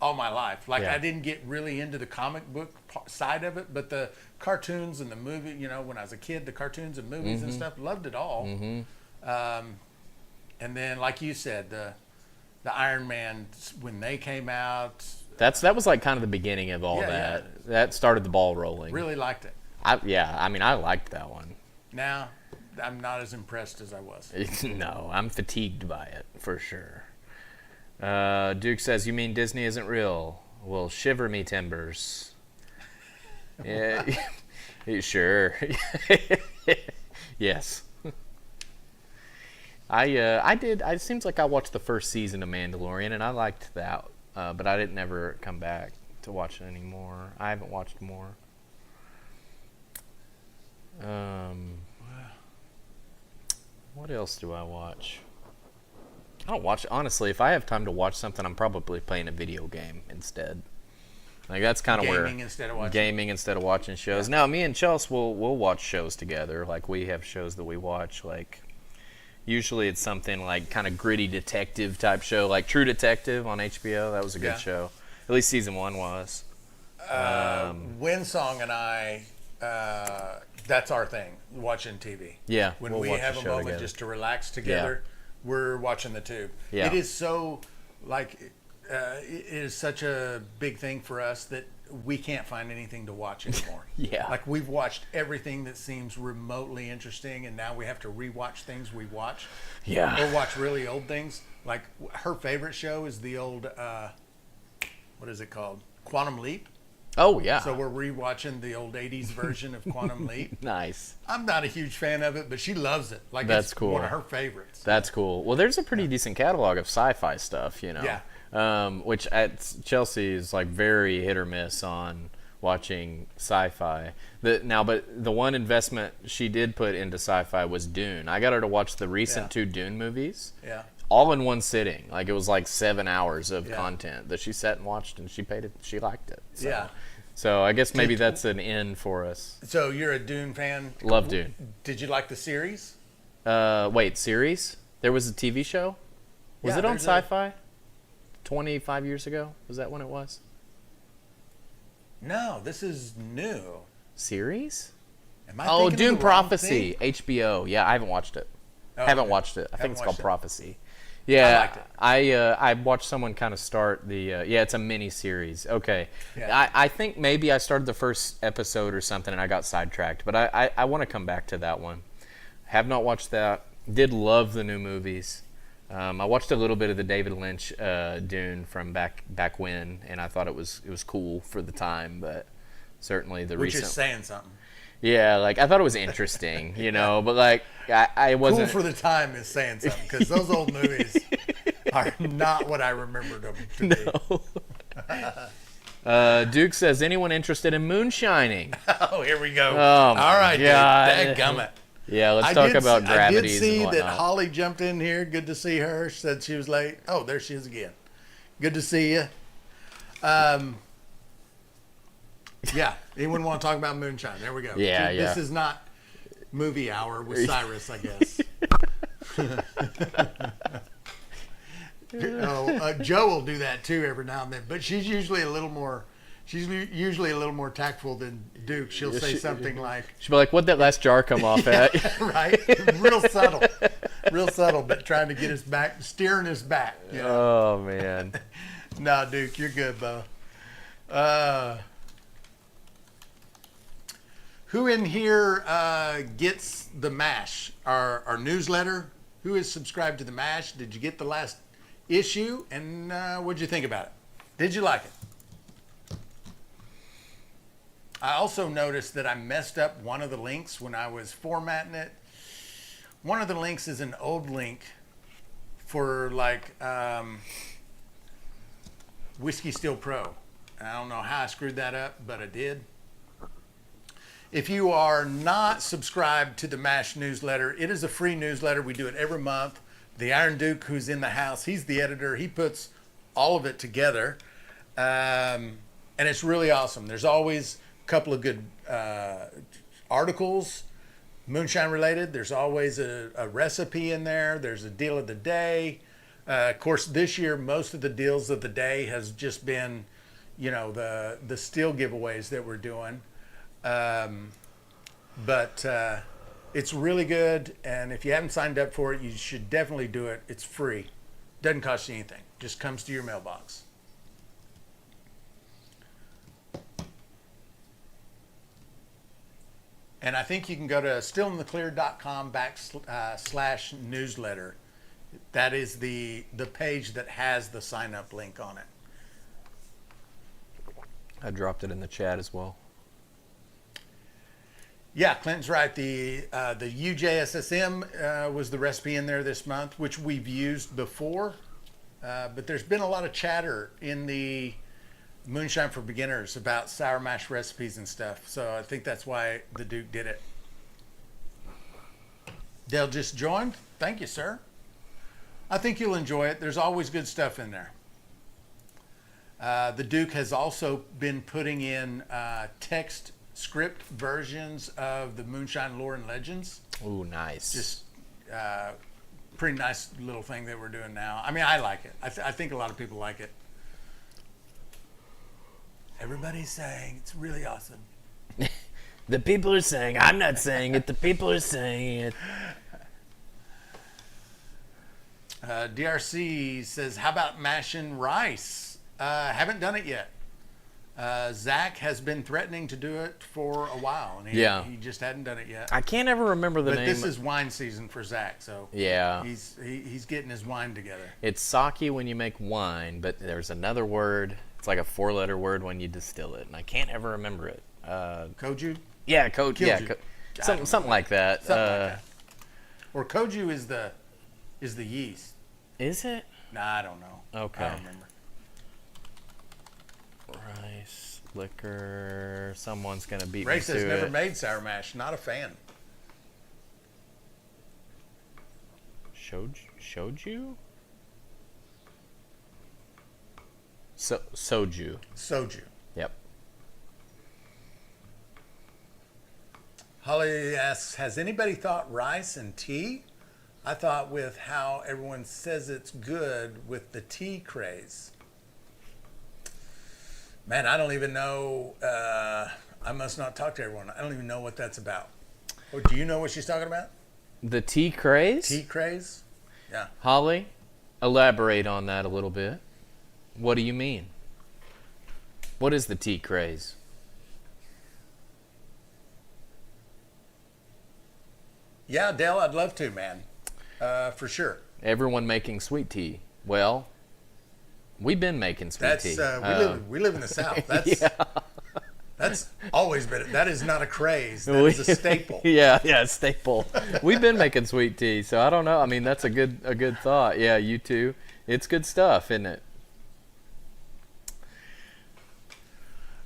All my life. Like, Yeah. I didn't get really into the comic book side of it, but the cartoons and the movie, when I was a kid, the cartoons and movies and stuff, loved it all. And then, like you said, the Iron Man, when they came out. That was like kind of the beginning of all that. Yeah. That started the ball rolling. Really liked it. I liked that one. Now, I'm not as impressed as I was. No, I'm fatigued by it, for sure. Duke says, you mean Disney isn't real? Well, shiver me timbers. Yeah, sure. Yes. It seems like I watched the first season of Mandalorian, and I liked that, but I didn't ever come back to watch it anymore. I haven't watched more. What else do I watch? I don't watch, honestly. If I have time to watch something, I'm probably playing a video game instead. Like, that's kind of where gaming instead of watching shows. Yeah. Now, me and Chelsea will watch shows together. Like, we have shows that we watch. Like, usually it's something like kind of gritty detective type show, like True Detective on HBO. That was a good show. At least season 1 was. Winsong and I, that's our thing, watching TV. Yeah. When we have a moment just to relax together, we're watching the tube. Yeah. It is so, like, it is such a big thing for us that we can't find anything to watch anymore. Yeah. Like, we've watched everything that seems remotely interesting, and now we have to rewatch things we watch. Yeah. Or watch really old things. Like, her favorite show is the old, what is it called? Quantum Leap. Oh, yeah. So we're rewatching the old 80s version of Quantum Leap. Nice. I'm not a huge fan of it, but she loves it. Like, that's it's cool. One of her favorites. That's cool. Well, there's a pretty decent catalog of sci-fi stuff, Yeah. Which at Chelsea is like very hit or miss on watching sci-fi. But the one investment she did put into sci-fi was Dune. I got her to watch the recent 2 Dune movies. Yeah. All in one sitting. Like, it was like 7 hours of content that she sat and watched, and she paid it. She liked it. So. Yeah. So I guess maybe that's an in for us. So you're a Dune fan? Love Dune. Did you like the series? Wait, series? There was a TV show? Was it on Sci-Fi? 25 years ago? Was that when it was? No, this is new. Series? Am I Dune Prophecy, HBO. Yeah, I haven't watched it. Oh, haven't watched it. I think it's called Prophecy. I Yeah, liked it. I watched someone kind of start the it's a mini series. Okay, Yeah. I think maybe I started the first episode or something and I got sidetracked, but I want to come back to that one. Have not watched that. Did love the new movies. I watched a little bit of the David Lynch Dune from back when, and I thought it was cool for the time, but certainly the Which recent. is saying something. Yeah, like I thought it was interesting, but like I wasn't. Cool for the time is saying something, because those old movies, are not what I remembered them to No. Duke says, anyone interested in moonshining? Oh, here we go. Oh, all my right, God. dadgummit. Yeah, let's talk about gravities I did see and that whatnot. Holly jumped in here. Good to see her. She said she was late. Oh, there she is again. Good to see you. Yeah. Anyone want to talk about moonshine? There we go. Yeah, This is not movie hour with Cyrus, I guess. Joe will do that too every now and then, but she's usually a little more tactful than Duke. She'll say something like, She'll be like, what'd that last jar come off at? right? Real subtle, but trying to get us back, steering us back. You know? Oh, man. No, Duke, you're good, Bo. Who in here gets the MASH, our newsletter? Who is subscribed to the MASH? Did you get the last issue? And what'd you think about it? Did you like it? I also noticed that I messed up one of the links when I was formatting it. One of the links is an old link for like Whiskey Still Pro. I don't know how I screwed that up, but I did. If you are not subscribed to the MASH newsletter, it is a free newsletter. We do it every month. The Iron Duke, who's in the house, he's the editor. He puts all of it together. And it's really awesome. There's always a couple of good articles, moonshine related. There's always a recipe in there. There's a deal of the day. Of course, this year, most of the deals of the day has just been, the steel giveaways that we're doing. But it's really good, and if you haven't signed up for it, you should definitely do it. It's free. Doesn't cost you anything. Just comes to your mailbox. And I think you can go to stillintheclear.com/newsletter. That is the page that has the sign up link on it. I dropped it in the chat as well. Yeah, Clinton's right. The UJSSM was the recipe in there this month, which we've used before. But there's been a lot of chatter in the Moonshine for Beginners about sour mash recipes and stuff. So I think that's why the Duke did it. Dale just joined. Thank you, sir. I think you'll enjoy it. There's always good stuff in there. The Duke has also been putting in text script versions of the Moonshine Lore and Legends. Ooh, nice. Just pretty nice little thing that we're doing now. I mean, I like it. I think a lot of people like it. Everybody's saying it's really awesome. The people are saying, I'm not saying it, the people are saying it. DRC says, how about mashing rice? Haven't done it yet. Zach has been threatening to do it for a while, and he just hadn't done it yet. I can't ever remember the name. But this is wine season for Zach, so yeah, he's getting his wine together. It's sake when you make wine, but there's another word. It's like a 4-letter word when you distill it, and I can't ever remember it. Koju? Yeah, koju. Yeah, something like that. Something like that. Or koju is the yeast. Is it? Nah, I don't know. Okay. I don't remember. Rice, liquor. Someone's gonna beat Ray me says to never it. made sour mash. Not a fan. Shoju? Soju. Soju. Yep. Holly asks, has anybody thought rice and tea? I thought with how everyone says it's good with the tea craze. Man, I don't even know. I must not talk to everyone. I don't even know what that's about. Oh, do you know what she's talking about? The tea craze? Tea craze? Yeah. Holly, elaborate on that a little bit. What do you mean? What is the tea craze? Yeah, Dale, I'd love to, man. For sure. Everyone making sweet tea. Well, we've been making sweet tea. We live in the South. That's That's always been, that is not a craze. That is a staple. Yeah, staple. We've been making sweet tea, so I don't know. I mean, that's a good thought. Yeah, you too. It's good stuff, isn't it?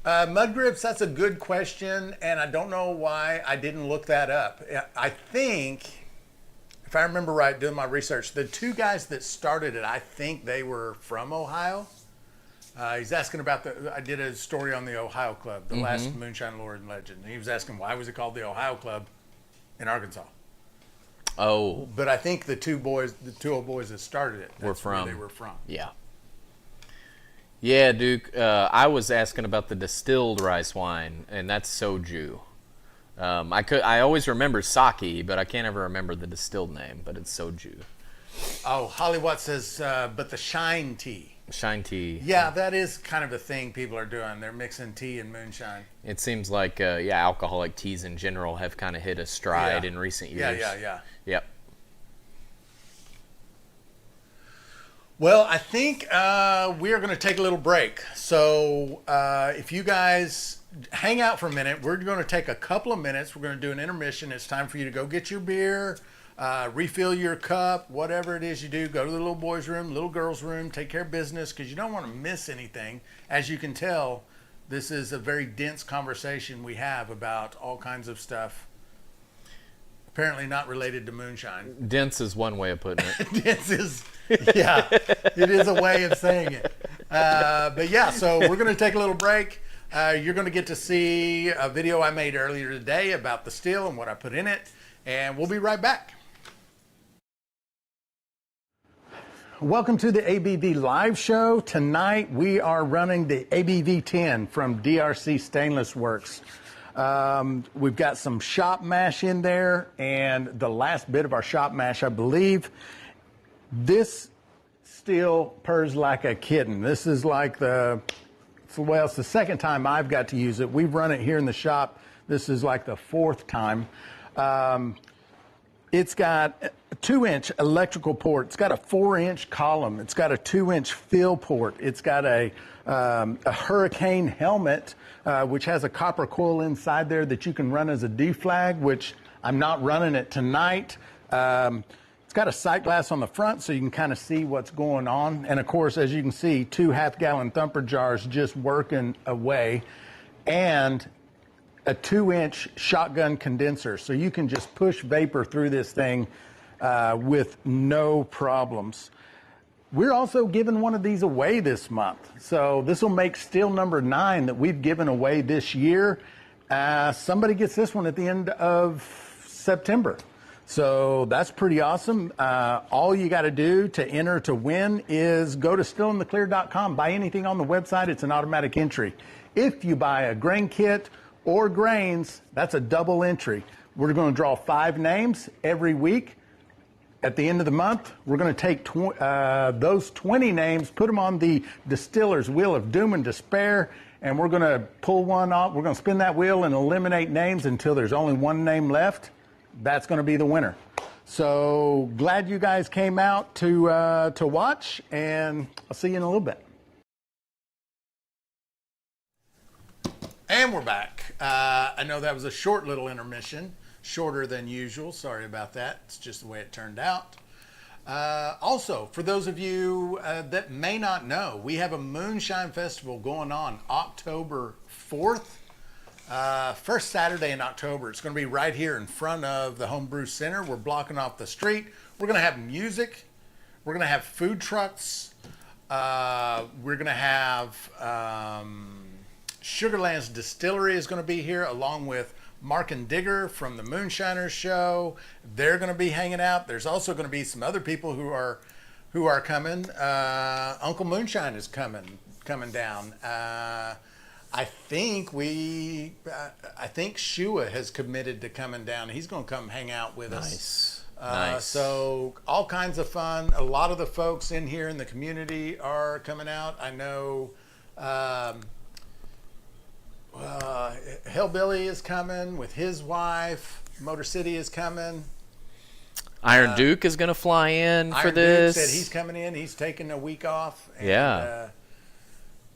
Mud grips, that's a good question, and I don't know why I didn't look that up. I think, if I remember right, doing my research, the two guys that started it, I think they were from Ohio. He's asking about I did a story on the Ohio Club, the last Moonshine Lore and Legend. And he was asking why was it called the Ohio Club in Arkansas? Oh. But I think the two old boys that started it, that's where they were from. Yeah. Yeah, Duke. I was asking about the distilled rice wine, and that's soju. I always remember sake, but I can't ever remember the distilled name. But it's soju. Oh, Holly Watt says, but the shine tea. Shine tea. Yeah, that is kind of a thing people are doing. They're mixing tea and moonshine. It seems like, alcoholic teas in general have kind of hit a stride in recent years. Yeah. Yep. Well, I think we are going to take a little break. So if you guys hang out for a minute, we're going to take a couple of minutes. We're going to do an intermission. It's time for you to go get your beer, refill your cup, whatever it is you do. Go to the little boy's room, little girl's room, take care of business because you don't want to miss anything. As you can tell, this is a very dense conversation we have about all kinds of stuff. Apparently not related to moonshine. Dense is one way of putting it. Dense is, yeah, it is a way of saying it. But yeah, so we're going to take a little break. You're going to get to see a video I made earlier today about the still and what I put in it. And we'll be right back. Welcome to the ABV live show. Tonight we are running the ABV 10 from DRC Stainless Works. We've got some shop mash in there, and the last bit of our shop mash, I believe. This still purrs like a kitten. This is like it's the second time I've got to use it. We've run it here in the shop. This is like the fourth time. It's got a 2-inch electrical port. It's got a 4-inch column. It's got a 2-inch fill port. It's got a hurricane helmet, which has a copper coil inside there that you can run as a deflag, which I'm not running it tonight. It's got a sight glass on the front so you can kind of see what's going on. And of course, as you can see, 2 half-gallon thumper jars just working away. And a 2-inch shotgun condenser. So you can just push vapor through this thing with no problems. We're also giving one of these away this month. So this will make still number 9 that we've given away this year. Somebody gets this one at the end of September. So that's pretty awesome. All you got to do to enter to win is go to stillintheclear.com. Buy anything on the website. It's an automatic entry. If you buy a grain kit or grains, that's a double entry. We're going to draw 5 names every week. At the end of the month, we're going to take those 20 names, put them on the distiller's wheel of doom and despair, and we're going to pull one off. We're going to spin that wheel and eliminate names until there's only one name left. That's going to be the winner. So glad you guys came out to watch, and I'll see you in a little bit. And we're back. I know that was a short little intermission. Shorter than usual. Sorry about that. It's just the way it turned out. Also, for those of you that may not know, we have a Moonshine Festival going on October 4th. First Saturday in October. It's going to be right here in front of the Homebrew Center. We're blocking off the street. We're going to have music. We're going to have food trucks. We're going to have Sugarland's Distillery is going to be here along with Mark and Digger from the Moonshiners show. They're going to be hanging out. There's also going to be some other people who are coming. Uncle Moonshine is coming down. I think Shua has committed to coming down. He's going to come hang out with us. Nice. So all kinds of fun. A lot of the folks in here in the community are coming out. I know Hellbilly is coming with his wife. Motor City is coming. Iron Duke is going to fly in for Iron this. Duke said he's coming in. He's taking a week off. And, Yeah.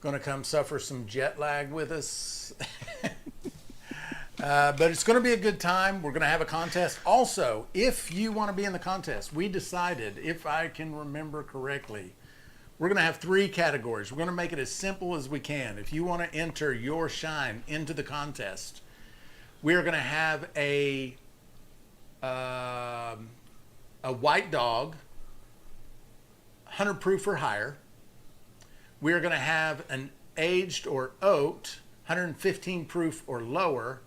going to come suffer some jet lag with us. But it's going to be a good time. We're going to have a contest. Also, if you want to be in the contest, we decided, if I can remember correctly, we're going to have 3 categories. We're going to make it as simple as we can. If you want to enter your shine into the contest, we are going to have a white dog, 100 proof or higher. We are going to have an aged or oaked, 115 proof or lower.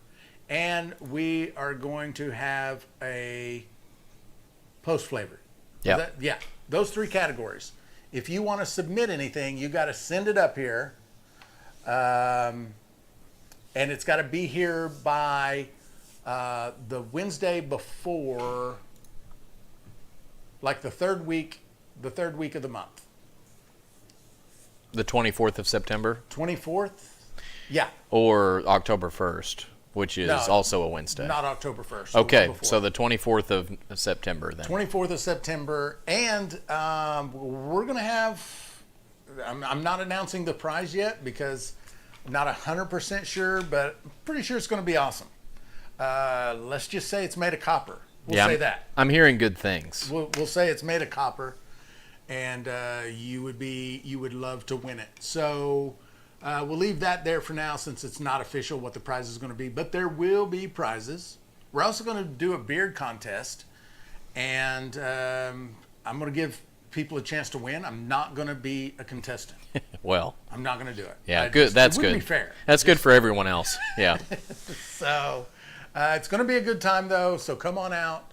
And we are going to have a post flavored. Yeah, those 3 categories. If you want to submit anything, you got to send it up here. And it's got to be here by the Wednesday before, like the third week of the month. The 24th of September? 24th? Yeah. Or October 1st? Which is also a Wednesday. Not October 1st. Okay, so the 24th of September then. 24th of September. And we're going to have, I'm not announcing the prize yet because I'm not 100% sure, but I'm pretty sure it's going to be awesome. Let's just say it's made of copper. We'll say that. I'm hearing good things. We'll say it's made of copper, and you would love to win it. So... we'll leave that there for now since it's not official what the prize is going to be, but there will be prizes. We're also going to do a beard contest, and I'm going to give people a chance to win. I'm not going to be a contestant. Well, I'm not going to do it. Yeah, good. That's good. Be fair. That's good for everyone else. Yeah. So it's going to be a good time though. So come on out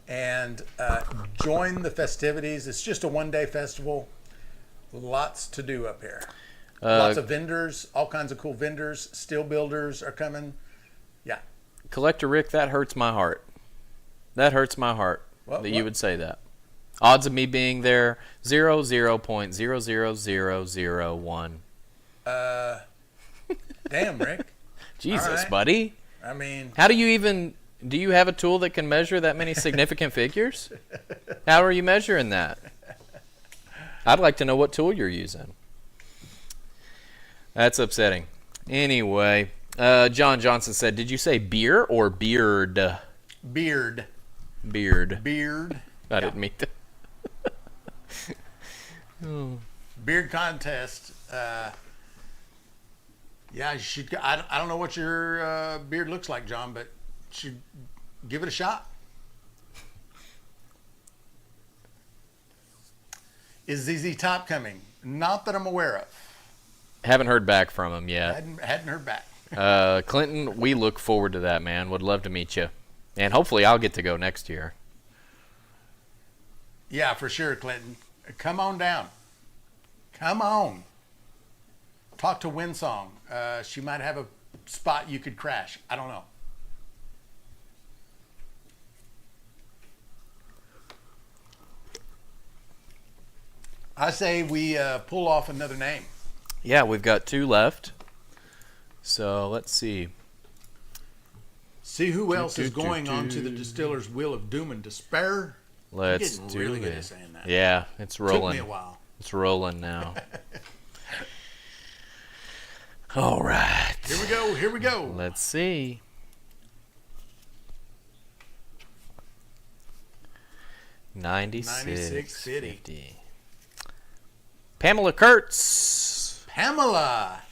and join the festivities. It's just a one-day festival. Lots to do up here. Lots of vendors, all kinds of cool vendors. Steel builders are coming. Yeah. Collector Rick, that hurts my heart. That hurts my heart that you would say that. Odds of me being there, 0.00001. Damn, Rick. Jesus, buddy. I mean, how do you have a tool that can measure that many significant figures? How are you measuring that? I'd like to know what tool you're using. That's upsetting. Anyway, John Johnson said, did you say beer or beard? Beard. I didn't mean that. Beard contest. Yeah, you should. I don't know what your beard looks like, John, but you should give it a shot. Is ZZ Top coming? Not that I'm aware of. Haven't heard back from him yet. Hadn't heard back. Clinton, we look forward to that, man. Would love to meet you. And hopefully I'll get to go next year. Yeah, for sure, Clinton. Come on down. Come on. Talk to Winsong. She might have a spot you could crash. I don't know. I say we pull off another name. Yeah, we've got 2 left. So let's see. See who else is going on to the Distiller's Wheel of Doom and Despair. Let's do really it. good at saying that. Yeah, it's rolling. Took me a while. It's rolling now. All right. Here we go. Let's see. $96.50. 50. Pamela Kurtz. Pamela.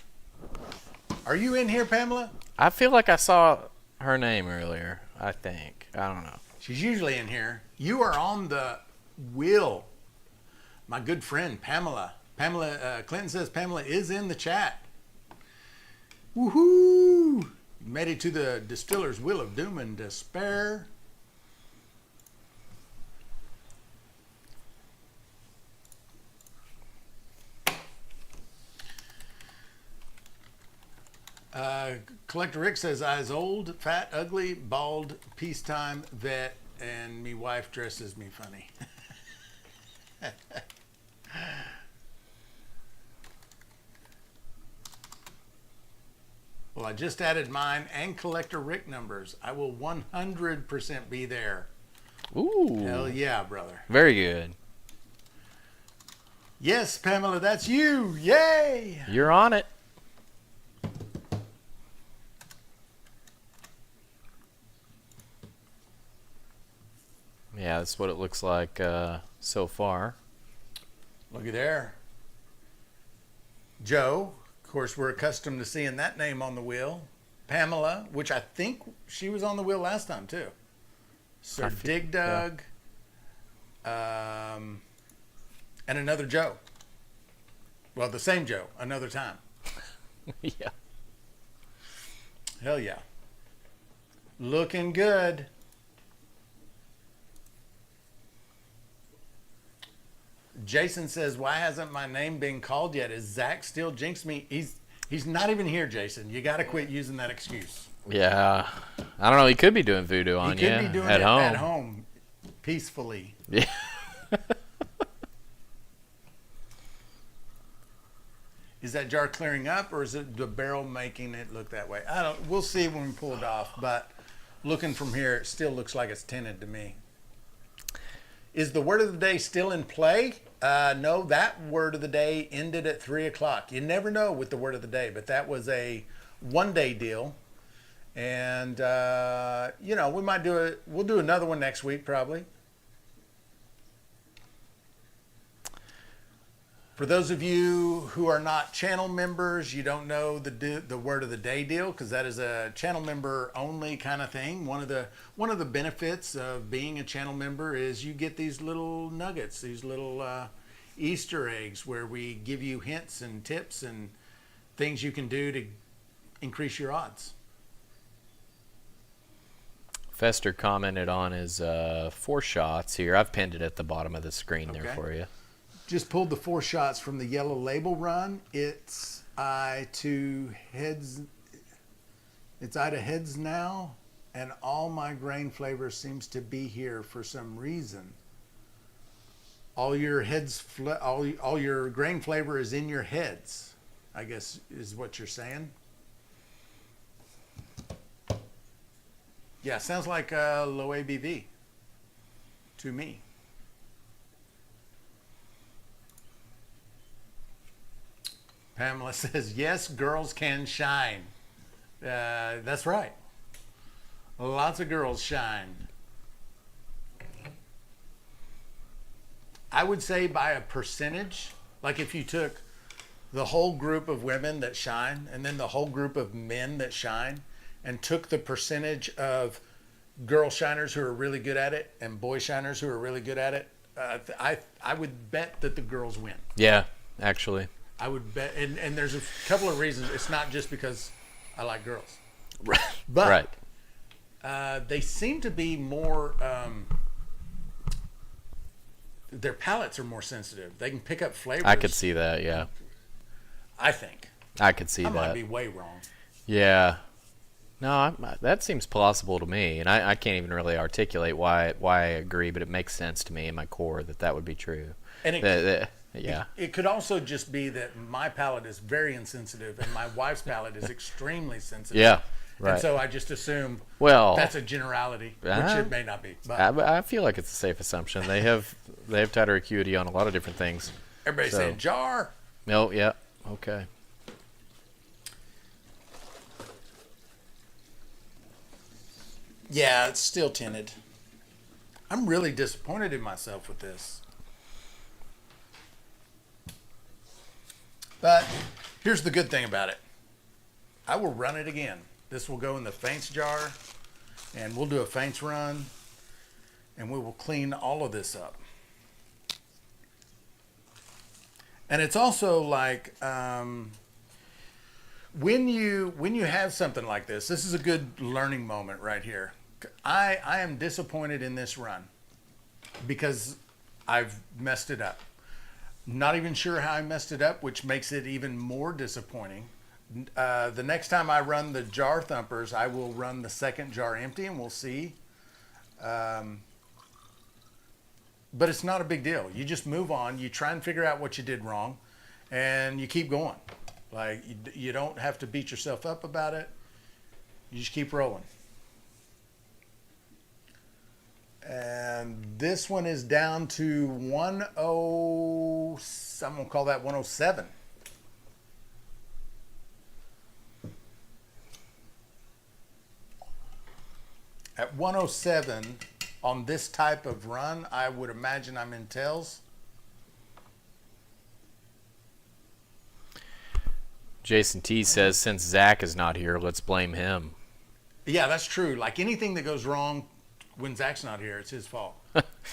Are you in here, Pamela? I feel like I saw her name earlier, I think. I don't know. She's usually in here. You are on the wheel. My good friend, Pamela. Clinton says Pamela is in the chat. Woohoo! Made it to the Distiller's Wheel of Doom and Despair. Collector Rick says, I's old, fat, ugly, bald, peacetime vet, and me wife dresses me funny. Well, I just added mine and Collector Rick numbers. I will 100% be there. Ooh. Hell yeah, brother. Very good. Yes, Pamela, that's you. Yay! You're on it. Yeah, that's what it looks like so far. Looky there. Joe, of course, we're accustomed to seeing that name on the wheel. Pamela, which I think she was on the wheel last time too. Sir Dig Dug, and another Joe. Well, the same Joe, another time. Yeah. Hell yeah. Looking good. Jason says, why hasn't my name been called yet? Is Zach still jinxed me? He's not even here, Jason. You got to quit using that excuse. Yeah. I don't know. He could be doing voodoo on you He could be doing at it home. at home, peacefully. Yeah. Is that jar clearing up, or is it the barrel making it look that way? We'll see when we pull it off, but looking from here, it still looks like it's tinted to me. Is the word of the day still in play? No, that word of the day ended at 3 o'clock. You never know with the word of the day, but that was a one-day deal. And, we might do it. We'll do another one next week, probably. For those of you who are not channel members, you don't know the word of the day deal, because that is a channel member only kind of thing. One of the benefits of being a channel member is you get these little nuggets, these little Easter eggs, where we give you hints and tips and things you can do to increase your odds. Fester commented on his 4 shots here. I've pinned it at the bottom of the screen there for you. Just pulled the 4 shots from the yellow label run. It's eye to heads now, and all my grain flavor seems to be here for some reason. All your all your grain flavor is in your heads, I guess is what you're saying. Yeah, sounds like low ABV to me. Pamela says, yes, girls can shine. That's right. Lots of girls shine. I would say by a percentage, like if you took the whole group of women that shine and then the whole group of men that shine and took the percentage of girl shiners who are really good at it and boy shiners who are really good at it, I would bet that the girls win. Yeah, actually. I would bet, and there's a couple of reasons. It's not just because I like girls, Right. but they seem to be more. Their palates are more sensitive. They can pick up flavors. I could see that. Yeah. I think. I could see I that. might be way wrong. Yeah. No, that seems plausible to me, and I can't even really articulate why I agree, but it makes sense to me in my core that would be true. And yeah. It could also just be that my palate is very insensitive and my wife's palate is extremely sensitive. Yeah, right. And so I just assume that's a generality, which it may not be. But I feel like it's a safe assumption. They have tighter acuity on a lot of different things. Everybody's saying jar. No, yeah, okay. Yeah, it's still tinted. I'm really disappointed in myself with this. But here's the good thing about it. I will run it again. This will go in the faints jar, and we'll do a faints run, and we will clean all of this up. And it's also like when you have something like this is a good learning moment right here. I am disappointed in this run because I've messed it up. Not even sure how I messed it up, which makes it even more disappointing. The next time I run the jar thumpers, I will run the second jar empty, and we'll see. But it's not a big deal. You just move on. You try and figure out what you did wrong, and you keep going. Like, you don't have to beat yourself up about it. You just keep rolling. And this one is down to 10, I'm going to call that 107. At 107, on this type of run, I would imagine I'm in tails. Jason T says, since Zach is not here, let's blame him. Yeah, that's true. Like anything that goes wrong when Zach's not here, it's his fault.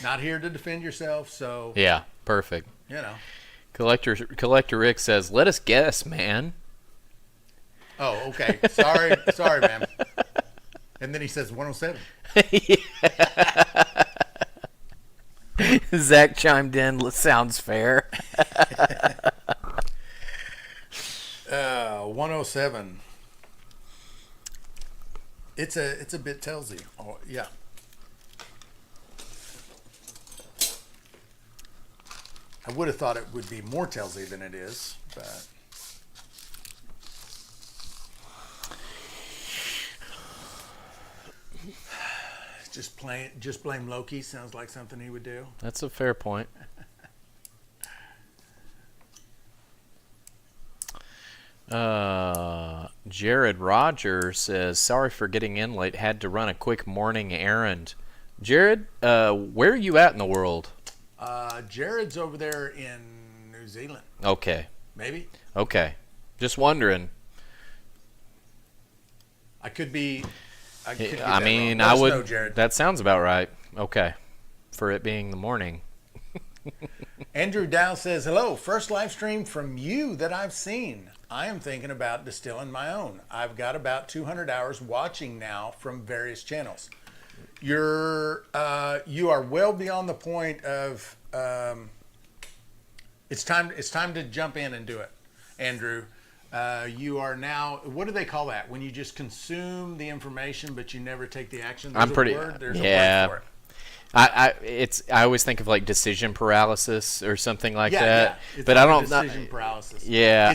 Not here to defend yourself, so. Yeah, perfect. You know. Collector Rick says, let us guess, man. Oh, okay. Sorry, man. And then he says 107. Zach chimed in, sounds fair. 107. It's a bit tellsy. Oh, yeah. I would have thought it would be more tellsy than it is, but just blame Loki sounds like something he would do. That's a fair point. Jared Rogers says, sorry for getting in late. Had to run a quick morning errand. Jared, where are you at in the world? Jared's over there in New Zealand. Okay. Maybe. Okay. Just wondering. I could be. I mean, I would. Know, Jared. That sounds about right. Okay. For it being the morning. Andrew Dow says, hello, first live stream from you that I've seen. I am thinking about distilling my own. I've got about 200 hours watching now from various channels. You are well beyond the point of it's time to jump in and do it, Andrew. You are now, what do they call that? When you just consume the information but you never take the action? There's a word for it. I always think of like decision paralysis or something like that. Yeah. But I don't decision paralysis. Yeah,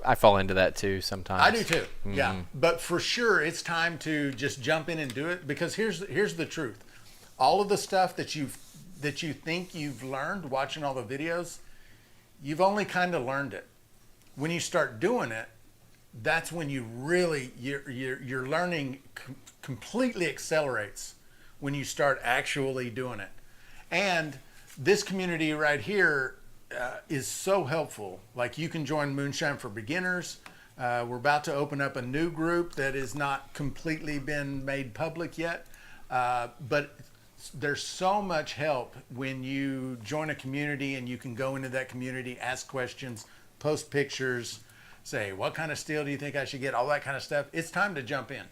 I fall into that too sometimes. I do too. Mm-hmm. Yeah, but for sure it's time to just jump in and do it, because here's the truth. All of the stuff that you think you've learned watching all the videos, you've only kind of learned it. When you start doing it, that's when you really your learning completely accelerates. When you start actually doing it. And this community right here is so helpful. Like, you can join Moonshine for Beginners. We're about to open up a new group that has not completely been made public yet. But there's so much help when you join a community, and you can go into that community, ask questions, post pictures, say, what kind of steel do you think I should get? All that kind of stuff. It's time to jump in.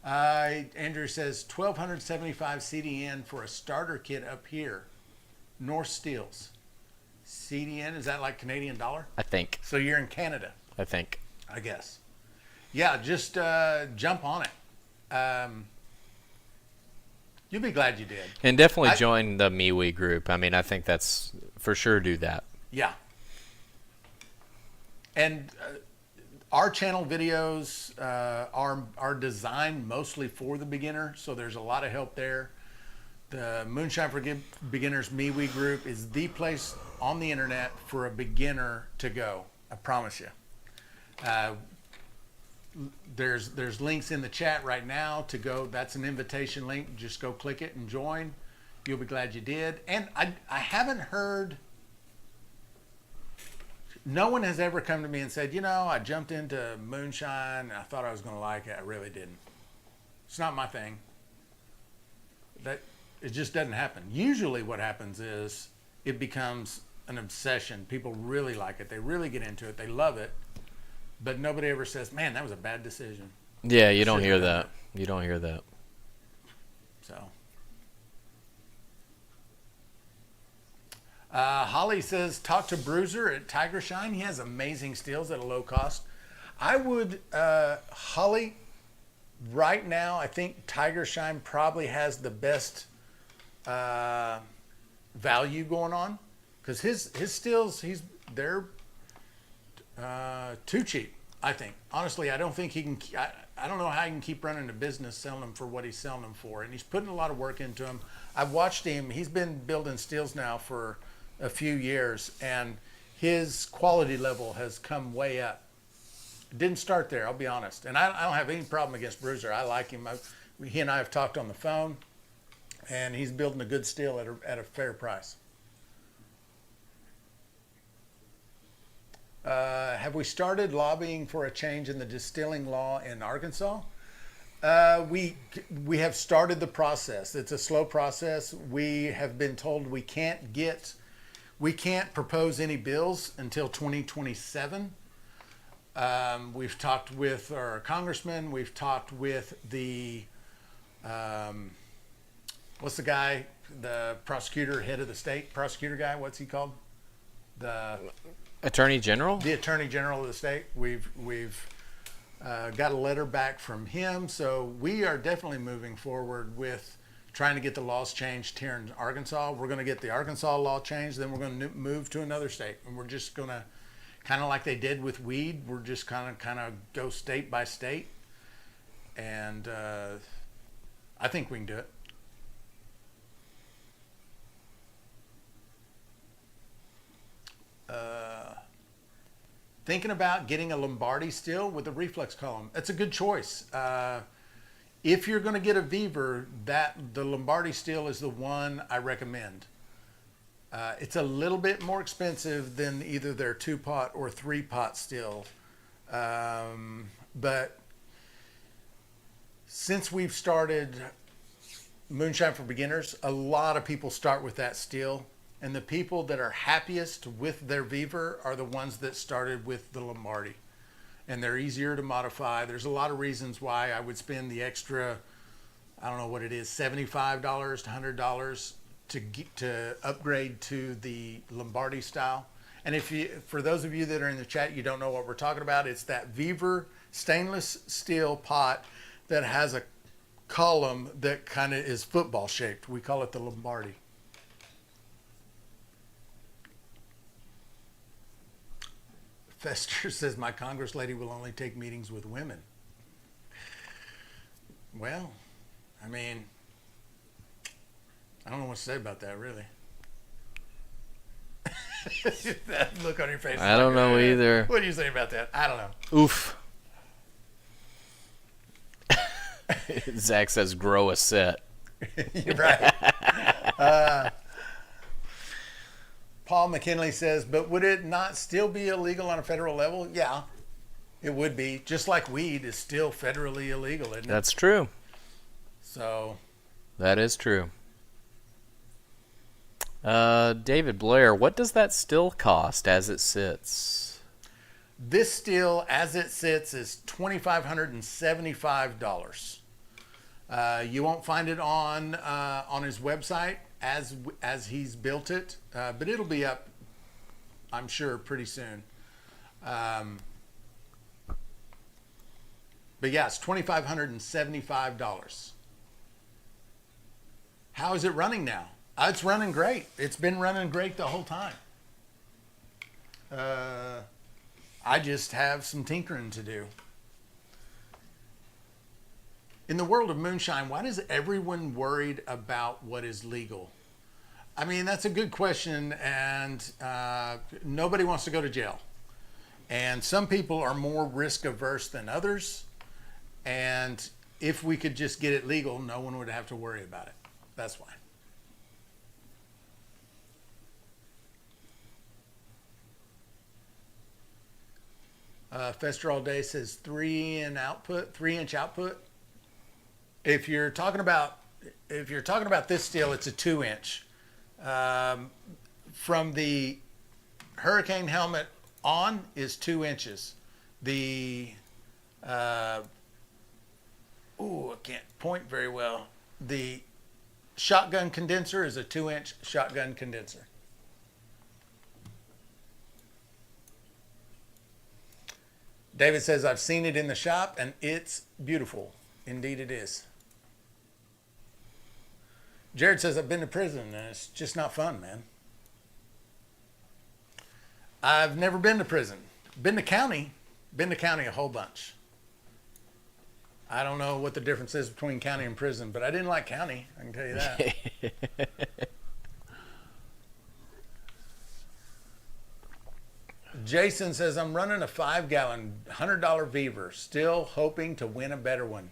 Andrew says 1,275 CDN for a starter kit up here. North Steels. CDN, is that like Canadian dollar? I think. So you're in Canada. I think. I guess. Yeah, just jump on it. You'll be glad you did. And definitely join the MeWe group. I mean, I think that's for sure, do that. Yeah. And our channel videos are designed mostly for the beginner, so there's a lot of help there. The Moonshine for Beginners MeWe group is the place on the internet for a beginner to go. I promise you. There's links in the chat right now to go. That's an invitation link. Just go click it and join. You'll be glad you did. And I haven't heard. No one has ever come to me and said, I jumped into Moonshine and I thought I was going to like it. I really didn't. It's not my thing. It just doesn't happen. Usually what happens is it becomes an obsession. People really like it. They really get into it. They love it. But nobody ever says, man, that was a bad decision. Yeah, you don't hear that. You don't hear that. So. Holly says, talk to Bruiser at Tiger Shine. He has amazing steels at a low cost. I would, Holly, right now, I think Tiger Shine probably has the best value going on, because his steels, they're too cheap, I think. Honestly, I don't think he can. I don't know how he can keep running a business selling them for what he's selling them for, and he's putting a lot of work into them. I've watched him. He's been building steels now for a few years, and his quality level has come way up. It didn't start there, I'll be honest. And I don't have any problem against Bruiser. I like him. He and I have talked on the phone. and he's building a good steel at a fair price. Have we started lobbying for a change in the distilling law in Arkansas? We have started the process. It's a slow process. We have been told we can't propose any bills until 2027. We've talked with our congressman. We've talked with the what's the guy, the prosecutor, head of the state prosecutor guy? What's he called? The Attorney General? The Attorney General of the state. We've got a letter back from him, so we are definitely moving forward with trying to get the laws changed here in Arkansas. We're going to get the Arkansas law changed, then we're going to move to another state, and we're just going to, kind of like they did with weed, we're just kind of go state by state, and I think we can do it. Thinking about getting a Lombardi still with a reflex column. That's a good choice. If you're going to get a Weaver, the Lombardi steel is the one I recommend. It's a little bit more expensive than either their 2-pot or 3-pot steel. But since we've started Moonshine for Beginners, a lot of people start with that steel. And the people that are happiest with their Weaver are the ones that started with the Lombardi. And they're easier to modify. There's a lot of reasons why I would spend the extra, I don't know what it is, $75 to $100 to upgrade to the Lombardi style. And for those of you that are in the chat, you don't know what we're talking about, it's that Weaver stainless steel pot that has a column that kind of is football shaped. We call it the Lombardi. Fester says, my Congress lady will only take meetings with women. Well, I mean, I don't know what to say about that, really. That look on your face. I don't know either. What do you say about that? I don't know. Oof. Zach says, grow a set. You're right. Paul McKinley says, but would it not still be illegal on a federal level? Yeah, it would be. Just like weed is still federally illegal, isn't it? That's true. So. That is true. David Blair, what does that still cost as it sits? This still, as it sits, is $2,575. You won't find it on his website as he's built it, but it'll be up, I'm sure, pretty soon. But yeah, it's $2,575. How is it running now? It's running great. It's been running great the whole time. I just have some tinkering to do. In the world of moonshine, why is everyone worried about what is legal? I mean, that's a good question, and nobody wants to go to jail. And some people are more risk averse than others. And if we could just get it legal, no one would have to worry about it. That's why. Fester All Day says 3-inch output. If you're talking about this steel, it's a 2-inch. From the Hurricane helmet on is 2 inches. The I can't point very well. The shotgun condenser is a 2-inch shotgun condenser. David says, I've seen it in the shop and it's beautiful. Indeed it is. Jared says, I've been to prison and it's just not fun, man. I've never been to prison. Been to county a whole bunch. I don't know what the difference is between county and prison, but I didn't like county, I can tell you that. Jason says, I'm running a 5-gallon, $100 Weaver, still hoping to win a better one.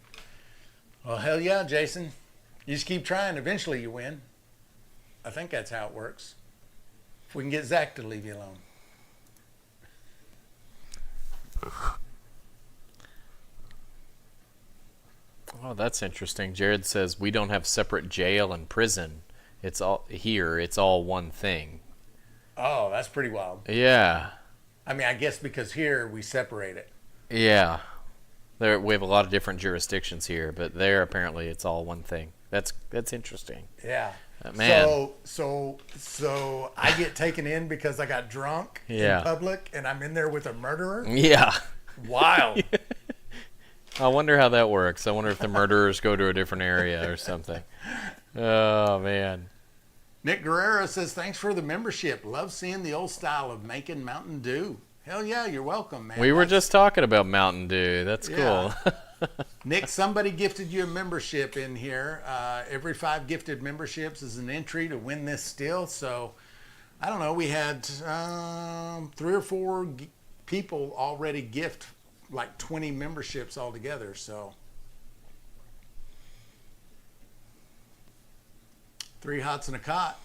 Well, hell yeah, Jason. You just keep trying. Eventually you win. I think that's how it works. If we can get Zach to leave you alone. Oh, that's interesting. Jared says we don't have separate jail and prison. It's all here. It's all one thing. Oh, that's pretty wild. Yeah. I mean, I guess because here we separate it. Yeah. There we have a lot of different jurisdictions here, but there apparently it's all one thing. That's interesting. Yeah. Man. So I get taken in because I got drunk Yeah. in public and I'm in there with a murderer? Yeah. Wild. I wonder how that works. I wonder if the murderers go to a different area or something. Oh, man. Nick Guerrero says, thanks for the membership. Love seeing the old style of making Mountain Dew. Hell yeah, you're welcome, man. We were just talking about Mountain Dew. That's cool. Nick, somebody gifted you a membership in here. Every 5 gifted memberships is an entry to win this still. So, I don't know, we had 3 or 4 people already gift like 20 memberships altogether. So, 3 hots and a cot.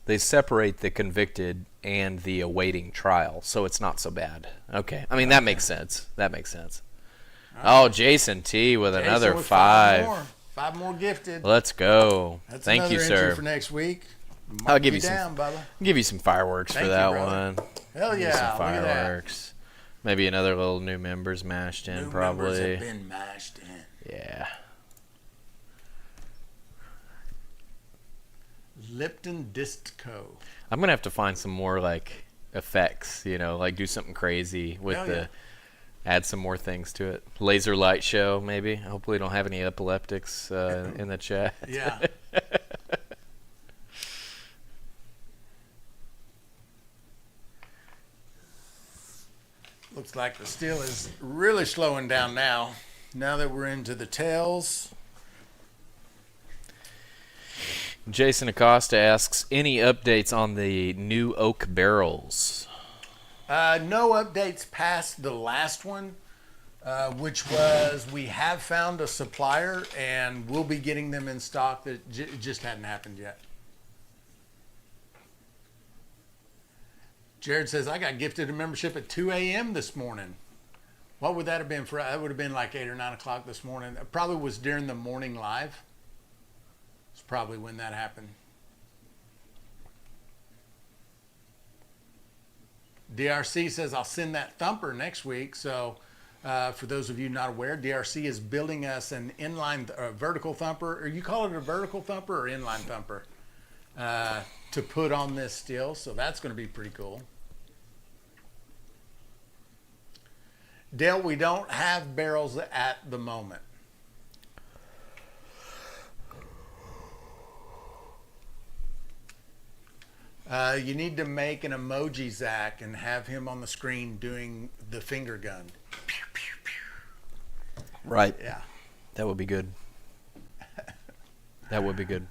They separate the convicted and the awaiting trial, so it's not so bad. Okay. I mean, that makes sense. That makes sense. Oh, Jason T with Jason another with 5. 5 more gifted. Let's go. That's Thank you, another entry sir. for next week. I'll give you down, some. Bubba. Give you some fireworks Thank for you, that brother. one. Hell Give you yeah! some Look at that. fireworks. Maybe another little new members mashed in, New probably. members have been mashed in. Yeah. Lipton Disco. I'm gonna have to find some more like effects, like do something crazy with Hell the yeah. add some more things to it. Laser light show, maybe. Hopefully, we don't have any epileptics in the chat. Yeah. Looks like the steel is really slowing down now. Now that we're into the tails. Jason Acosta asks, any updates on the new oak barrels? No updates past the last one, which was we have found a supplier and we'll be getting them in stock. That just hadn't happened yet. Jared says, I got gifted a membership at 2 a.m. this morning. What would that have been for? That would have been like 8 or 9 o'clock this morning. It probably was during the morning live. It's probably when that happened. DRC says, I'll send that thumper next week. So for those of you not aware, DRC is building us an inline vertical thumper, or you call it a vertical thumper or inline thumper, to put on this steel. So that's going to be pretty cool. Dale, we don't have barrels at the moment. You need to make an emoji, Zach, and have him on the screen doing the finger gun. Pew, pew, pew. Right. Yeah. That would be good. That would be good.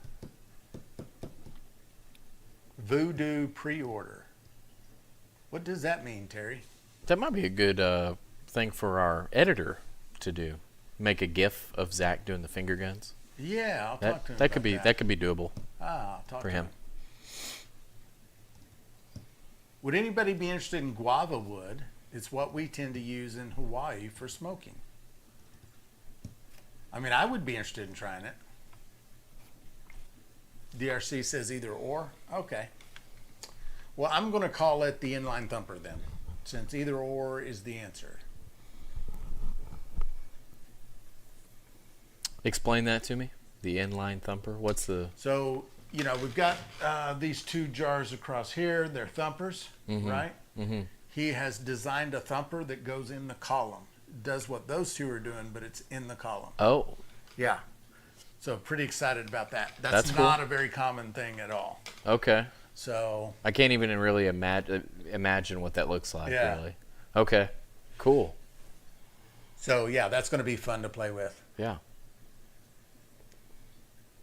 Voodoo pre-order. What does that mean, Terry? That might be a good thing for our editor to do. Make a GIF of Zach doing the finger guns. Yeah, I'll talk to him. That could about be that could be doable I'll talk for to him. Would anybody be interested in guava wood? It's what we tend to use in Hawaii for smoking. I mean, I would be interested in trying it. DRC says either or. Okay. Well, I'm going to call it the inline thumper then, since either or is the answer. Explain that to me. The inline thumper. What's the? So, we've got these 2 jars across here. They're thumpers, right? Mm-hmm. He has designed a thumper that goes in the column. Does what those 2 are doing, but it's in the column. Oh. Yeah. So pretty excited about that. That's That's cool. not a very common thing at all. Okay. So I can't even really imagine what that looks like. Yeah. Really. Okay. Cool. yeah, that's going to be fun to play with. Yeah.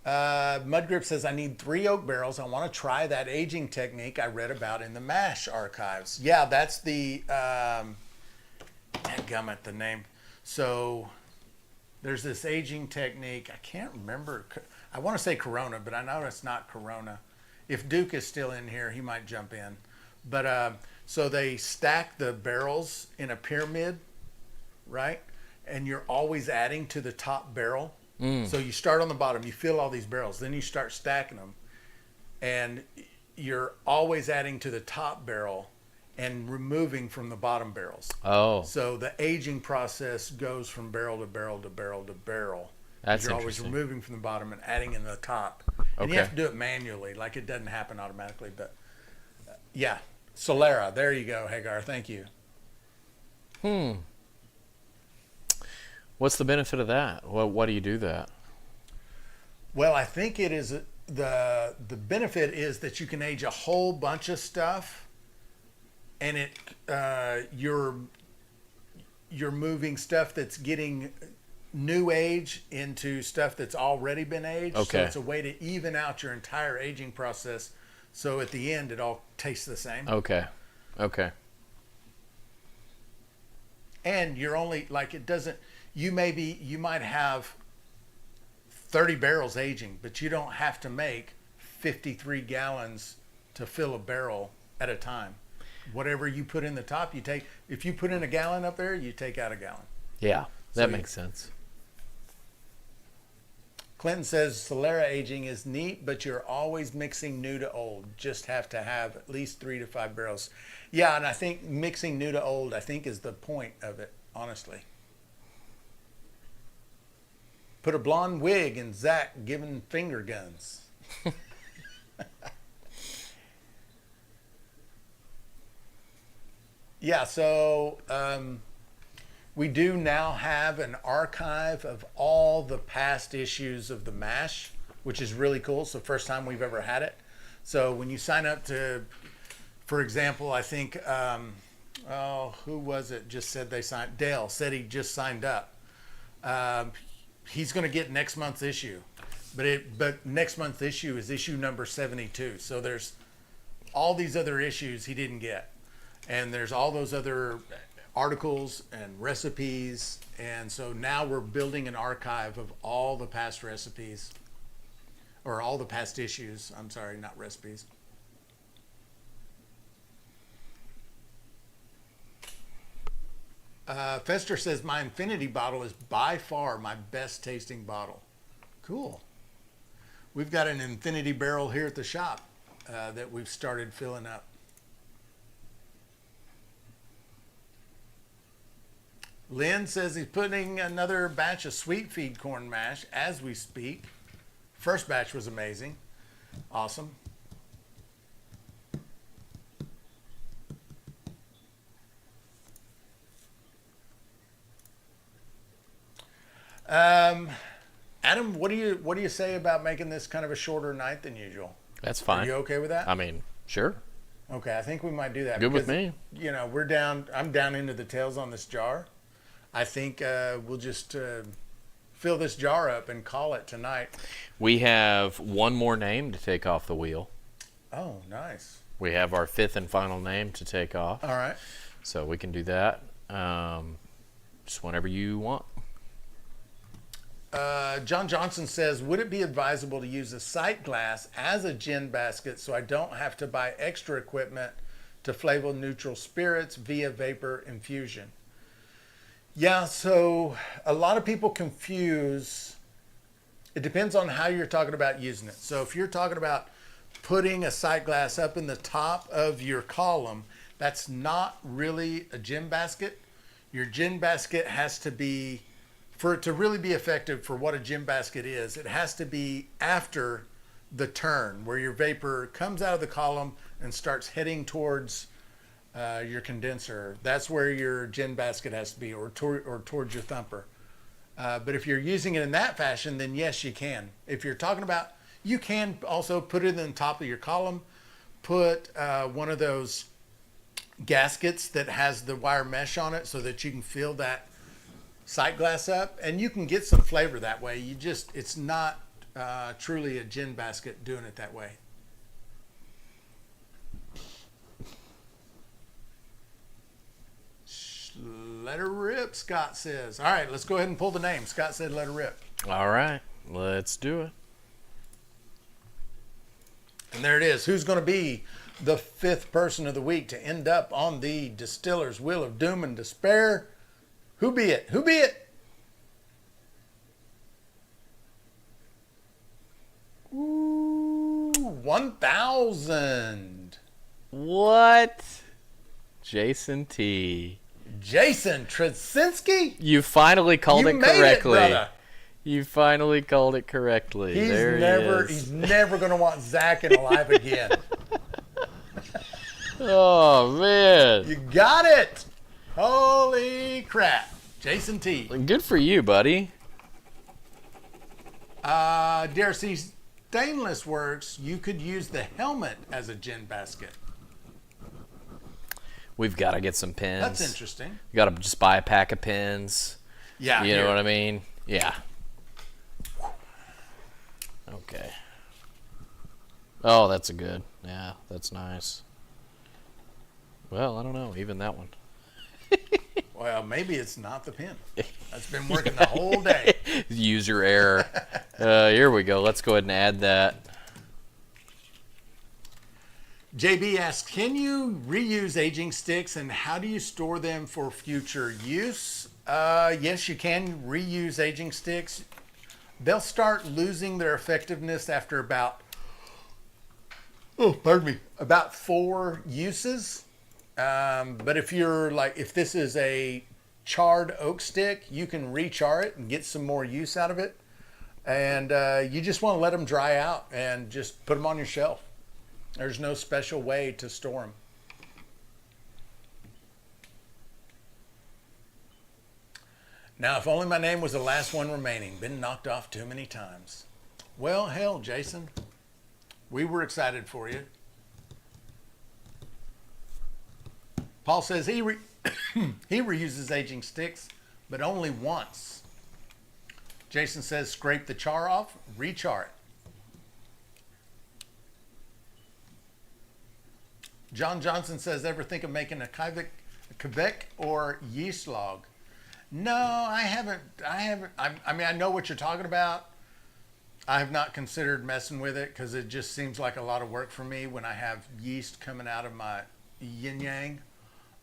Mudgrip says, I need 3 oak barrels. I want to try that aging technique I read about in the MASH archives. Yeah, that's the dadgummit, the name. So there's this aging technique. I can't remember. I want to say Corona, but I know it's not Corona. If Duke is still in here, he might jump in. But so they stack the barrels in a pyramid, right? And you're always adding to the top barrel. So you start on the bottom, you fill all these barrels, then you start stacking them, and you're always adding to the top barrel and removing from the bottom barrels. Oh. So the aging process goes from barrel to barrel to barrel to barrel. That's You're always interesting. removing from the bottom and adding in the top. And you have to do it manually, like it doesn't happen automatically. But yeah, Solera, there you go, Hagar, thank you. What's the benefit of that? Why do you do that? Well, I think it is the benefit is that you can age a whole bunch of stuff, and you're moving stuff that's getting new age into stuff that's already been aged. Okay. So it's a way to even out your entire aging process. So at the end, it all tastes the same. Okay. And you're only like it doesn't. You might have 30 barrels aging, but you don't have to make 53 gallons to fill a barrel at a time. Whatever you put in the top, you take. If you put in a gallon up there, you take out a gallon. Yeah, that makes sense. Clinton says Solera aging is neat, but you're always mixing new to old. Just have to have at least 3 to 5 barrels. Yeah, and I think mixing new to old, I think, is the point of it, honestly. Put a blonde wig and Zach giving finger guns. Yeah, so we do now have an archive of all the past issues of the MASH, which is really cool. It's the first time we've ever had it. So when you sign up to, for example, I think, who was it? Just said they signed. Dale said he just signed up. He's going to get next month's issue, but next month's issue is issue number 72. So there's all these other issues he didn't get, and there's all those other articles and recipes, and so now we're building an archive of all the past recipes, or all the past issues. I'm sorry, not recipes. Fester says, my Infinity bottle is by far my best tasting bottle. Cool. We've got an Infinity barrel here at the shop that we've started filling up. Lynn says he's putting another batch of sweet feed corn mash as we speak. First batch was amazing. Awesome. Adam, what do you say about making this kind of a shorter night than usual? That's fine. Are you okay with that? I mean, sure. Okay, I think we might do that. Good with me. You know, I'm down into the tails on this jar. I think we'll just fill this jar up and call it tonight. We have one more name to take off the wheel. Oh, nice. We have our 5th and final name to take off. All right. So we can do that just whenever you want. John Johnson says, would it be advisable to use a sight glass as a gin basket so I don't have to buy extra equipment to flavor neutral spirits via vapor infusion? Yeah, so a lot of people confuse. It depends on how you're talking about using it. So if you're talking about putting a sight glass up in the top of your column, that's not really a gin basket. Your gin basket has to be, for it to really be effective for what a gin basket is, it has to be after the turn where your vapor comes out of the column and starts heading towards your condenser. That's where your gin basket has to be, or towards your thumper. But if you're using it in that fashion, then yes, you can. If you're talking about, you can also put it in the top of your column, put one of those gaskets that has the wire mesh on it so that you can fill that sight glass up, and you can get some flavor that way. It's not truly a gin basket doing it that way. Letter rip, Scott says. All right, let's go ahead and pull the name. Scott said let her rip. All right, let's do it. And there it is. Who's going to be the 5th person of the week to end up on the Distiller's Wheel of Doom and Despair? Who be it? Who be it? Ooh, 1,000. What? Jason T. Jason Trzynski? You finally called it correctly. Brother. You finally called it correctly. He's He's never going to want Zach in alive again. Oh, man. You got it. Holy crap. Jason T. Good for you, buddy. DRC Stainless Works, you could use the helmet as a gin basket. We've got to get some pins. That's interesting. You got to just buy a pack of pins. Yeah. You know what I mean? Yeah. Okay. Oh, that's a good. Yeah, that's nice. Well, I don't know. Even that one. Well, maybe it's not the pin. That's been working the whole day. User error. Here we go. Let's go ahead and add that. JB asks, can you reuse aging sticks and how do you store them for future use? Yes, you can reuse aging sticks. They'll start losing their effectiveness after about, about 4 uses. But if this is a charred oak stick, you can re-char it and get some more use out of it. And you just want to let them dry out and just put them on your shelf. There's no special way to store them. Now, if only my name was the last one remaining. Been knocked off too many times. Well, hell, Jason. We were excited for you. Paul says he reuses aging sticks, but only once. Jason says scrape the char off, re-char it. John Johnson says, ever think of making a Quebec or yeast log? No, I haven't. I mean, I know what you're talking about. I have not considered messing with it because it just seems like a lot of work for me when I have yeast coming out of my yin yang.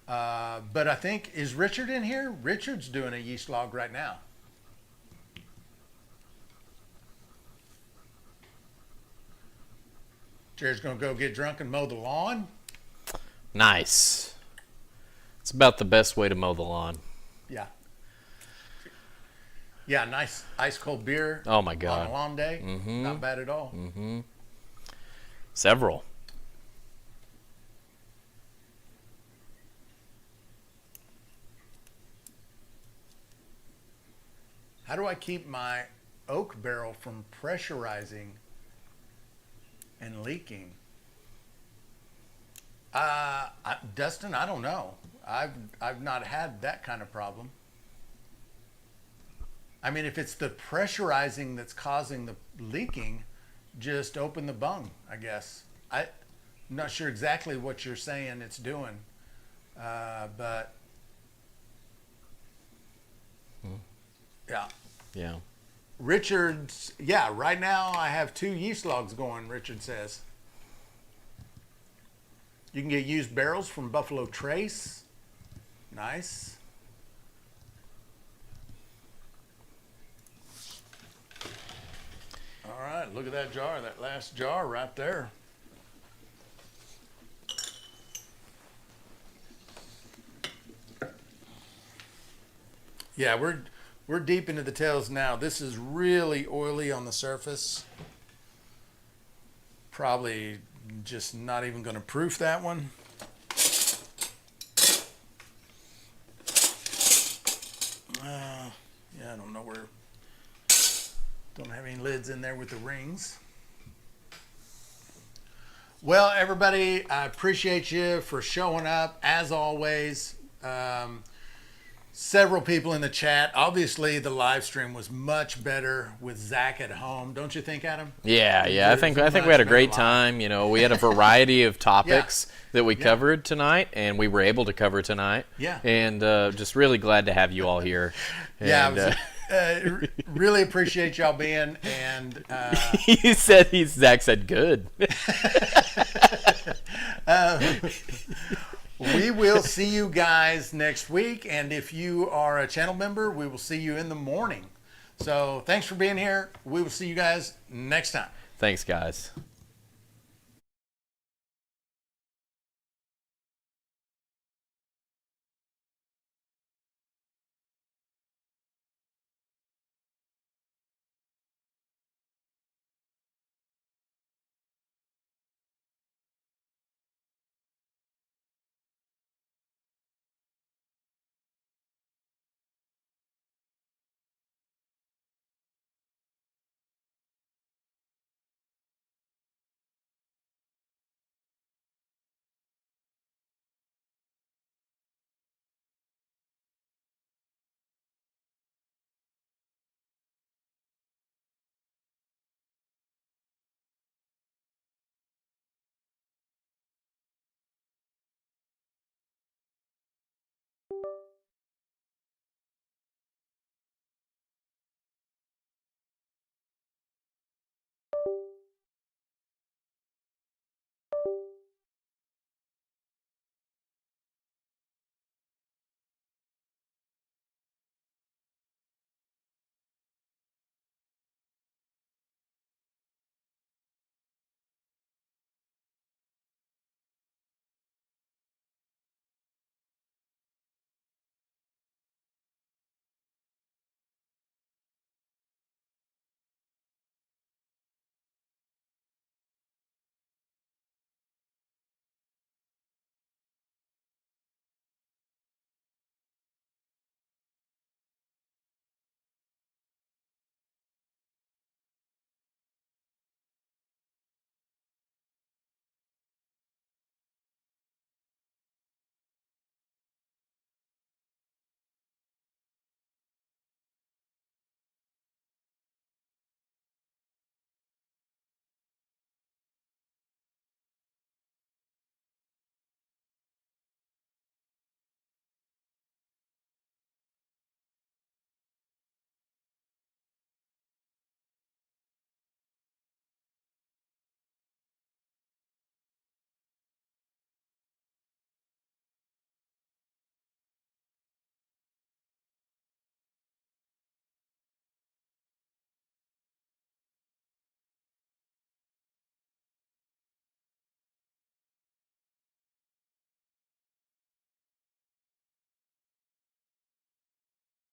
But I think, is Richard in here? Richard's doing a yeast log right now. Jared's going to go get drunk and mow the lawn. Nice. It's about the best way to mow the lawn. Yeah. Yeah, nice ice cold beer. Oh my God. On a lawn day. Mm-hmm. Not bad at all. Mm-hmm. Several. How do I keep my oak barrel from pressurizing and leaking? Dustin, I don't know. I've not had that kind of problem. I mean, if it's the pressurizing that's causing the leaking, just open the bung, I guess. I'm not sure exactly what you're saying it's doing, but yeah. Yeah. Richard's, yeah, right now I have 2 yeast logs going, Richard says. You can get used barrels from Buffalo Trace. Nice. All right, look at that jar, that last jar right there. Yeah, we're deep into the tails now. This is really oily on the surface. Probably just not even going to proof that one. Yeah, I don't know where. Don't have any lids in there with the rings. Well, everybody, I appreciate you for showing up as always. several people in the chat. Obviously, the live stream was much better with Zach at home. Don't you think, Adam? Yeah. I think we had a great time. You know, we had a variety of topics that we covered tonight, and we were able to cover tonight. Yeah. And just really glad to have you all here. And, really appreciate y'all being. And Zach said good. We will see you guys next week, and if you are a channel member, we will see you in the morning. So thanks for being here. We will see you guys next time. Thanks, guys.